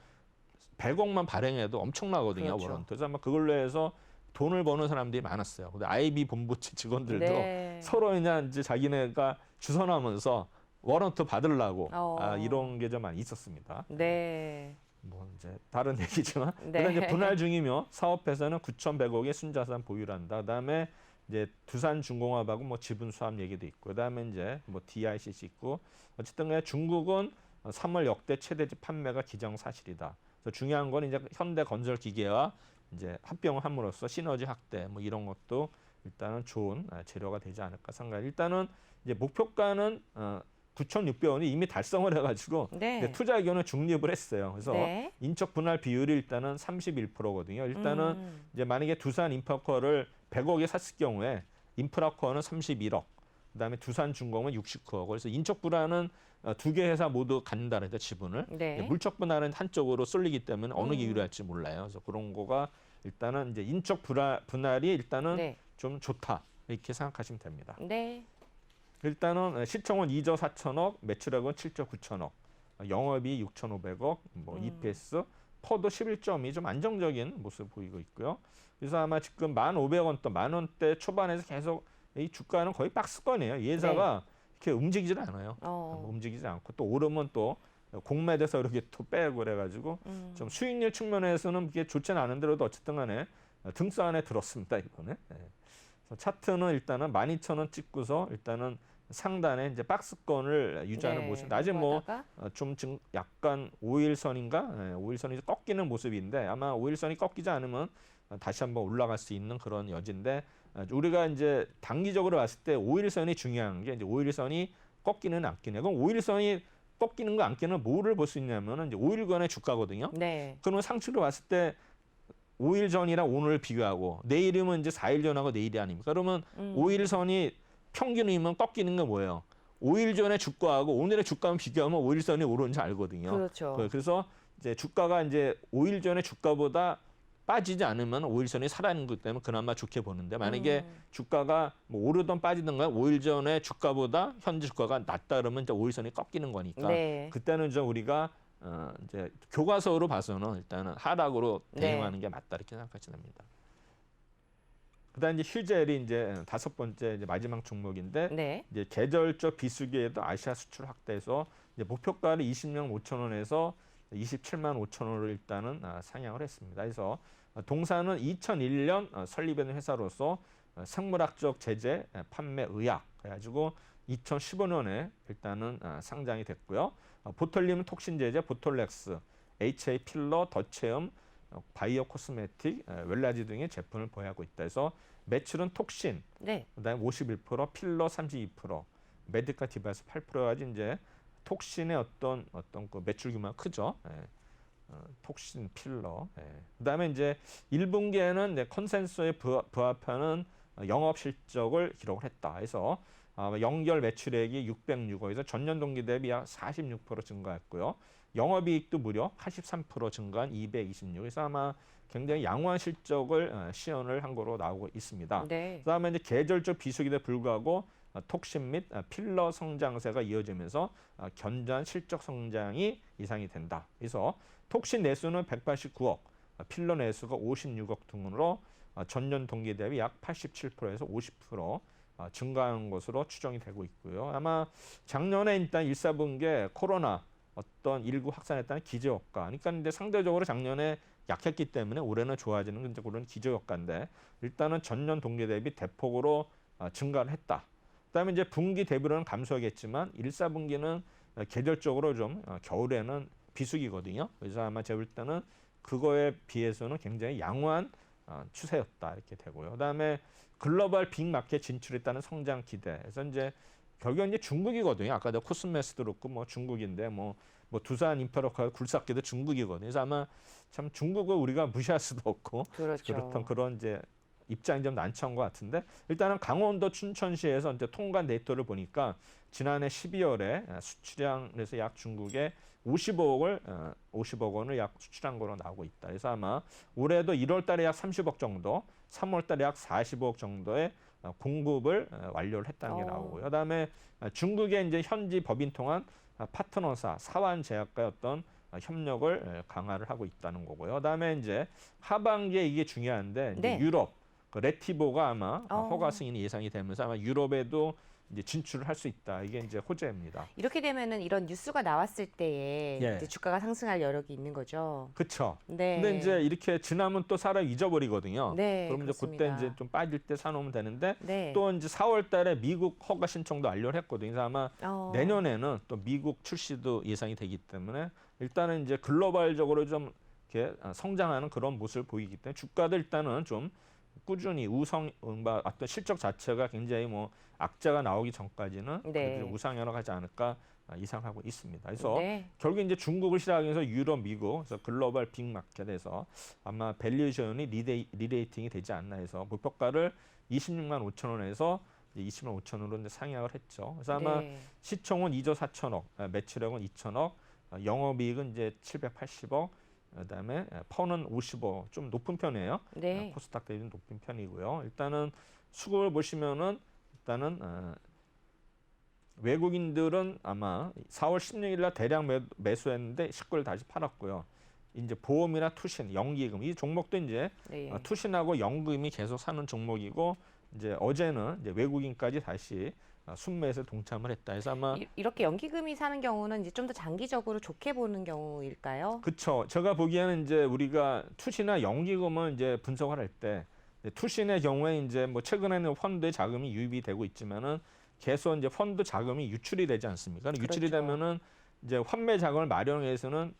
100억만 발행해도 엄청나거든요. 그렇죠. 워런트. 그래서 아마 그걸로 해서 돈을 버는 사람들이 많았어요. 근데 IB 본부 직원들도 네. 서로 이제 자기네가 주선하면서 워런트 받으려고 이런 게 좀 많이 있었습니다. 네. 뭐 이제 다른 얘기지만 네. 그다음 이제 분할 중이며 사업회사는 9,100억의 순자산 보유를 한다. 그다음에 이제 두산중공업하고 뭐 지분 수합 얘기도 있고 그다음에 이제 뭐 DICC 있고 어쨌든 간에 중국은 3월 역대 최대집 판매가 기정사실이다. 그래서 중요한 건 이제 현대건설기계와 이제 합병을 함으로써 시너지 확대 뭐 이런 것도 일단은 좋은 재료가 되지 않을까 생각해요. 일단은 이제 목표가는 9,600원이 이미 달성을 해가지고 네. 투자 의견을 중립을 했어요. 그래서 네. 인적 분할 비율이 일단은 31%거든요. 일단은 이제 만약에 두산 인프라코어를 100억에 샀을 경우에 인프라코어는 31억, 그다음에 두산중공은 69억. 그래서 인적 분할은 두 개 회사 모두 간다 그래서 지분을 네. 물적 분할은 한쪽으로 쏠리기 때문에 어느 게 유리할지 몰라요. 그래서 그런 거가 일단은 이제 인적 분할이 일단은 네. 좀 좋다 이렇게 생각하시면 됩니다. 네. 일단은 시총은 2조 4천억, 매출액은 7조 9천억, 영업이 6,500억, 뭐 EPS, 퍼도 11점이 좀 안정적인 모습을 보이고 있고요. 그래서 아마 지금 1,500원 또 10,000원대 초반에서 계속 이 주가는 거의 박스권이에요. 이 회사가 이렇게 움직이질 않아요. 움직이지 않고 또 오르면 또 공매돼서 이렇게 또 빼고 그래가지고 좀 수익률 측면에서는 이게 좋지는 않은데도 어쨌든 간에 등수 안에 들었습니다 이번에. 네. 그래서 차트는 일단은 12,000원 찍고서 일단은 상단에 이제 박스권을 유지하는 모습. 낮에 뭐 좀 약간 5일선인가? 네, 5일선이 꺾이는 모습인데 아마 5일선이 꺾이지 않으면 다시 한번 올라갈 수 있는 그런 여지인데 우리가 이제 단기적으로 봤을 때 5일선이 중요한 게 이제 5일선이 꺾이는 안기는. 그럼 5일선이 꺾이는 거 안기는 뭐를 볼 수 있냐면은 이제 5일간의 주가거든요. 네. 그러면 상식으로 봤을 때 5일 전이랑 오늘 비교하고 내일이면 이제 4일 전하고 내일이 아닙니까? 그러면 5일 선이 평균이면 꺾이는 게 뭐예요? 5일 전에 주가하고 오늘의 주가만 비교하면 5일 선이 오르는지 알거든요. 그렇죠. 그래서 이제 주가가 이제 5일 전에 주가보다 빠지지 않으면 5일 선이 살아있는 것 때문에 그나마 좋게 보는데 만약에 주가가 뭐 오르던 빠지던 건 5일 전에 주가보다 현재 주가가 낮다 그러면 이제 5일 선이 꺾이는 거니까 네. 그때는 좀 우리가 이제 교과서로 봐서는 일단은 하락으로 네. 대응하는 게 맞다 이렇게 생각하시면 됩니다. 그다음 이제 휴젤이 이제 5번째 이제 마지막 종목인데 네. 이제 계절적 비수기에도 아시아 수출 확대해서 이제 목표가를 20만 5천 원에서 27만 5천 원으로 일단은 상향을 했습니다. 그래서 동사는 2001년 설립된 회사로서 생물학적 제재, 판매, 의약 그래가지고 2015년에 일단은 상장이 됐고요. 보톨림 톡신 제제, 보톨렉스, HA 필러, 덧체험, 바이오 코스메틱, 웰라지 등의 제품을 보유하고 있다. 그래서 매출은 톡신, 네. 그다음에 51%, 필러 32%, 메디카 디바이스 8%까지 이제 톡신의 어떤 그 매출 규모가 크죠. 톡신, 필러. 그다음에 이제 1분기에는 이제 컨센서스에 부합하는 영업 실적을 기록을 했다. 그래서 연결 매출액이 606억에서 전년 동기 대비 약 46% 증가했고요. 영업이익도 무려 83% 증가한 226. 그래서 아마 굉장히 양호한 실적을 시연을 한 거로 나오고 있습니다. 네. 그다음에 이제 계절적 비수기에 불구하고 톡신 및 필러 성장세가 이어지면서 견조한 실적 성장이 예상이 된다. 그래서 톡신 내수는 189억, 필러 내수가 56억 등으로 전년 동기 대비 약 87%에서 50% 증가한 것으로 추정이 되고 있고요. 아마 작년에 일단 1, 4분기에 코로나 어떤 19 확산했다는 기저효과. 그러니까 근데 상대적으로 작년에 약했기 때문에 올해는 좋아지는 그런 기저효과인데 일단은 전년 동기 대비 대폭으로 증가를 했다. 그다음에 이제 분기 대비로는 감소하겠지만 1, 4분기는 계절적으로 좀 겨울에는 비수기거든요. 그래서 아마 제가 볼 때는 그거에 비해서는 굉장히 양호한 추세였다 이렇게 되고요. 그다음에 글로벌 빅마켓 진출했다는 성장 기대. 그래서 이제 결국은 이제 중국이거든요. 아까 내가 코스메스도 그렇고 뭐 중국인데 뭐 두산 임페로카 굴삭기도 중국이거든요. 그래서 아마 참 중국을 우리가 무시할 수도 없고 그렇죠. 그렇던 그런 이제 입장이 좀 난처한 것 같은데 일단은 강원도 춘천시에서 이제 통관 데이터를 보니까 지난해 12월에 수출량에서 약 중국에 50억 원을 약 수출한 거로 나오고 있다. 그래서 아마 올해도 1월 달에 약 30억 정도, 3월 달에 약 45억 정도의 공급을 완료를 했다는 게 나오고요. 그다음에 중국의 이제 현지 법인 통한 파트너사 사완제약과의 어떤 협력을 강화를 하고 있다는 거고요. 그다음에 이제 하반기에 이게 중요한데 이제 네. 유럽 그 레티보가 아마 허가 승인이 예상이 되면서 아마 유럽에도 이제 진출을 할 수 있다. 이게 이제 호재입니다. 이렇게 되면은 이런 뉴스가 나왔을 때에 예. 이제 주가가 상승할 여력이 있는 거죠. 그렇죠. 네. 근데 이제 이렇게 지나면 또 사람 잊어버리거든요. 네, 그럼 이제 그때 그렇습니다. 이제 좀 빠질 때 사놓으면 되는데 네. 또 이제 4월달에 미국 허가 신청도 완료를 했거든요. 그래서 아마 내년에는 또 미국 출시도 예상이 되기 때문에 일단은 이제 글로벌적으로 좀 이렇게 성장하는 그런 모습을 보이기 때문에 주가도 일단은 좀 꾸준히 어떤 실적 자체가 굉장히 뭐 악재가 나오기 전까지는 네. 그래도 우상향으로 가지 않을까 예상하고 있습니다. 그래서 네. 결국 이제 중국을 시작해서 유럽, 미국, 그래서 글로벌 빅마켓에서 아마 밸류에이션이 리레이팅이 되지 않나 해서 목표가를 26만 5천 원에서 20만 5천 원으로 이제 상향을 했죠. 그래서 아마 네. 시총은 2조 4천억, 매출액은 2천억, 영업이익은 이제 780억, 그다음에 펀은 50억, 좀 높은 편이에요. 네. 코스닥 대비 높은 편이고요. 일단은 수급을 보시면은 일단은 외국인들은 아마 4월 16일 날 대량 매수했는데 19일 다시 팔았고요. 이제 보험이나 투신, 연기금 이 종목도 이제 네. 투신하고 연금이 계속 사는 종목이고 이제 어제는 이제 외국인까지 다시 순매수에 동참을 했다. 해서 아마 이렇게 연기금이 사는 경우는 이제 좀 더 장기적으로 좋게 보는 경우일까요? 그렇죠. 제가 보기에는 이제 우리가 투시나 연기금을 이제 분석을 할 때 투신의 경우에 이제 뭐 최근에는 펀드의 자금이 유입이 되고 있지만은 계속 이제 펀드 자금이 유출이 되지 않습니까? 유출이 그렇죠. 되면은 이제 환매 자금을 마련하기 위해서는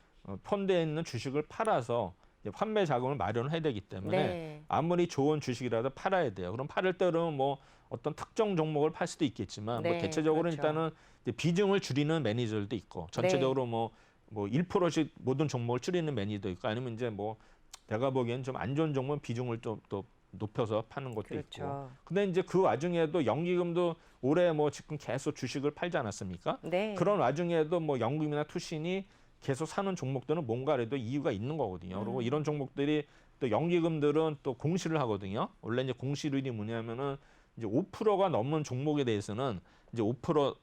펀드에 있는 주식을 팔아서 이제 환매 자금을 마련을 해야 되기 때문에 네. 아무리 좋은 주식이라도 팔아야 돼요. 그럼 팔을 때 그러면 뭐 어떤 특정 종목을 팔 수도 있겠지만 뭐 네, 대체적으로 그렇죠. 일단은 이제 비중을 줄이는 매니저들도 있고 전체적으로 뭐 1%씩 모든 종목을 줄이는 매니저도 있고 아니면 이제 뭐 내가 보기엔 좀 안 좋은 종목 비중을 또 높여서 파는 것도 있고. 그렇죠. 근데 이제 그 와중에도 연기금도 올해 뭐 지금 계속 주식을 팔지 않았습니까? 네. 그런 와중에도 뭐 연금이나 투신이 계속 사는 종목들은 뭔가라도 이유가 있는 거거든요. 그리고 이런 종목들이 또 연기금들은 또 공시를 하거든요. 원래 이제 공시율이 뭐냐면은 이제 5%가 넘는 종목에 대해서는 이제 5%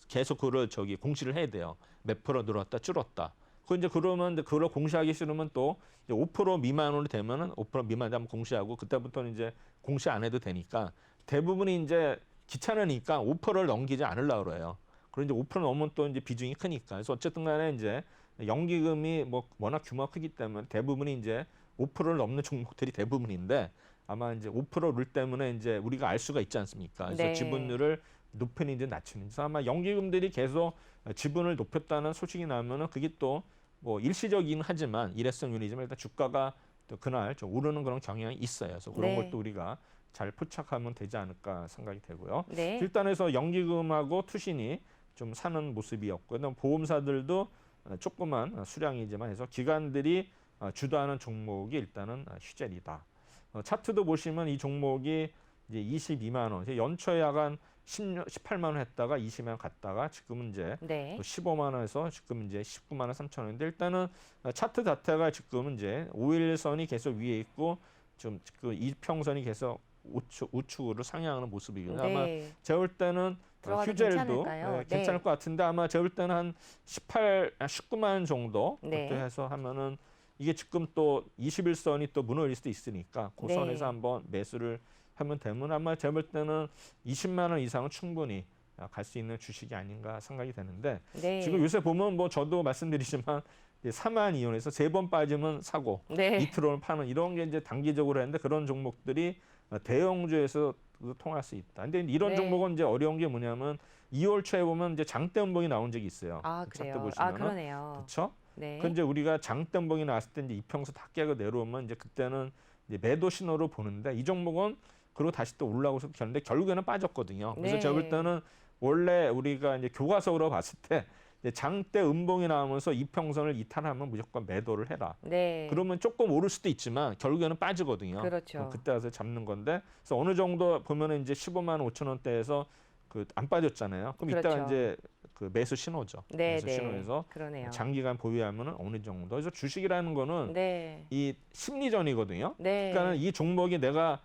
계속 그걸 공시를 해야 돼요. 몇 프로 늘었다 줄었다. 그 이제 그러면 그걸 공시하기 싫으면 또 이제 5% 미만으로 되면은 5% 미만 되면 공시하고 그때부터는 이제 공시 안 해도 되니까 대부분이 이제 귀찮으니까 5%를 넘기지 않으려고 그래요. 그리고 이제 5% 넘으면 또 이제 비중이 크니까. 그래서 어쨌든 간에 이제 연기금이 뭐 워낙 규모가 크기 때문에 대부분이 이제 5%를 넘는 종목들이 대부분인데 아마 이제 5% 룰 때문에 이제 우리가 알 수가 있지 않습니까? 그래서 네. 지분율을 높이는지 낮추는지. 그래서 아마 연기금들이 계속 지분을 높였다는 소식이 나면은 그게 또 뭐 일시적이긴 하지만 일회성률이지만 일단 주가가 또 그날 좀 오르는 그런 경향이 있어요. 그래서 그런 네. 것도 우리가 잘 포착하면 되지 않을까 생각이 되고요. 네. 일단 해서 연기금하고 투신이 좀 사는 모습이었고요. 그다음 보험사들도 조그만 수량이지만 해서 기관들이 주도하는 종목이 일단은 휴젤이다. 차트도 보시면 이 종목이 이제 22만 원, 연초에 약간 18만 원 했다가 20만 원 갔다가 지금은 이제 네. 또 15만 원에서 지금 이제 19만 원 3천 원인데 일단은 차트 자체가 지금은 이제 5일선이 계속 위에 있고 좀 그 이평선이 계속 우측으로 상향하는 모습이거든요. 아마 네. 제가 볼 때는 들어가도 휴젤도 괜찮을까요? 괜찮을 네. 것 같은데 아마 제가 볼 때는 한 19만 원 정도 네. 그때 해서 하면은 이게 지금 또 21선이 또 무너질 수도 있으니까 그 네. 선에서 한번 매수를 하면 되면 아마 제가 볼 때는 20만 원 이상은 충분히 갈 수 있는 주식이 아닌가 생각이 되는데 네. 지금 요새 보면 뭐 저도 말씀드리지만 4만 이온에서 3번 빠지면 사고 네. 이틀은 파는 이런 게 이제 단기적으로 했는데 그런 종목들이 대형주에서 통할 수 있다. 근데 이런 네. 종목은 이제 어려운 게 뭐냐면 2월 초에 보면 이제 장대 음봉이 나온 적이 있어요. 아, 그 차트 그래요. 보시면은. 그러네요. 그렇죠? 네. 그 이제 우리가 장대 음봉이 나왔을 때 이제 이평선 다 깨고 내려오면 이제 그때는 이제 매도 신호로 보는데 이 종목은 그리고 다시 또 올라오서 결는데 결국에는 빠졌거든요. 그래서 네. 제가 볼 때는 원래 우리가 이제 교과서로 봤을 때 이제 장대 음봉이 나오면서 이평선을 이탈하면 무조건 매도를 해라. 네. 그러면 조금 오를 수도 있지만 결국에는 빠지거든요. 그렇죠. 그럼 그때 가서 잡는 건데 그래서 어느 정도 보면은 이제 15만 5천 원대에서 그 안 빠졌잖아요. 그럼 이따가 그렇죠. 이제 그 매수 신호죠. 네, 매수 네. 신호에서 그러네요. 장기간 보유하면은 어느 정도. 그래서 주식이라는 거는 네. 이 심리전이거든요. 네. 그러니까는 이 종목이 내가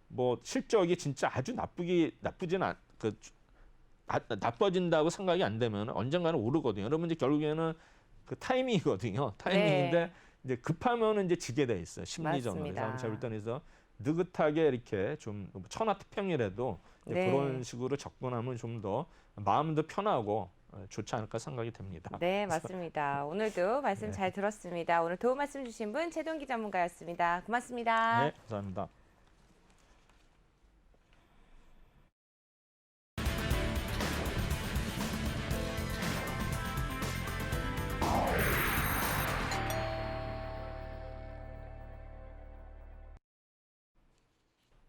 뭐 실적이 진짜 아주 나빠진다고 생각이 안 되면 언젠가는 오르거든요. 그러면 이제 결국에는 그 타이밍이거든요. 타이밍인데 네. 이제 급하면 이제 지게 돼 있어요. 심리전으로. 맞습니다. 그래서 제가 볼 때는 그래서 느긋하게 이렇게 좀 천하태평이라도 이제 네. 그런 식으로 접근하면 좀 더 마음도 편하고 좋지 않을까 생각이 됩니다. 네, 맞습니다. 오늘도 말씀 잘 들었습니다. 오늘 도움 말씀 주신 분 최동기 전문가였습니다. 고맙습니다. 네, 감사합니다.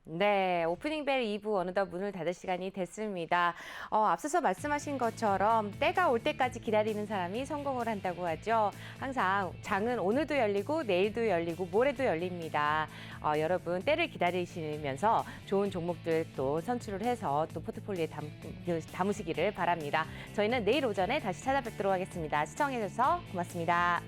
네, 오프닝 벨 2부 어느덧 문을 닫을 시간이 됐습니다. 앞서서 말씀하신 것처럼 때가 올 때까지 기다리는 사람이 성공을 한다고 하죠. 항상 장은 오늘도 열리고 내일도 열리고 모레도 열립니다. 여러분 때를 기다리시면서 좋은 종목들 또 선출을 해서 또 포트폴리오에 담으시기를 바랍니다. 저희는 내일 오전에 다시 찾아뵙도록 하겠습니다. 시청해주셔서 고맙습니다.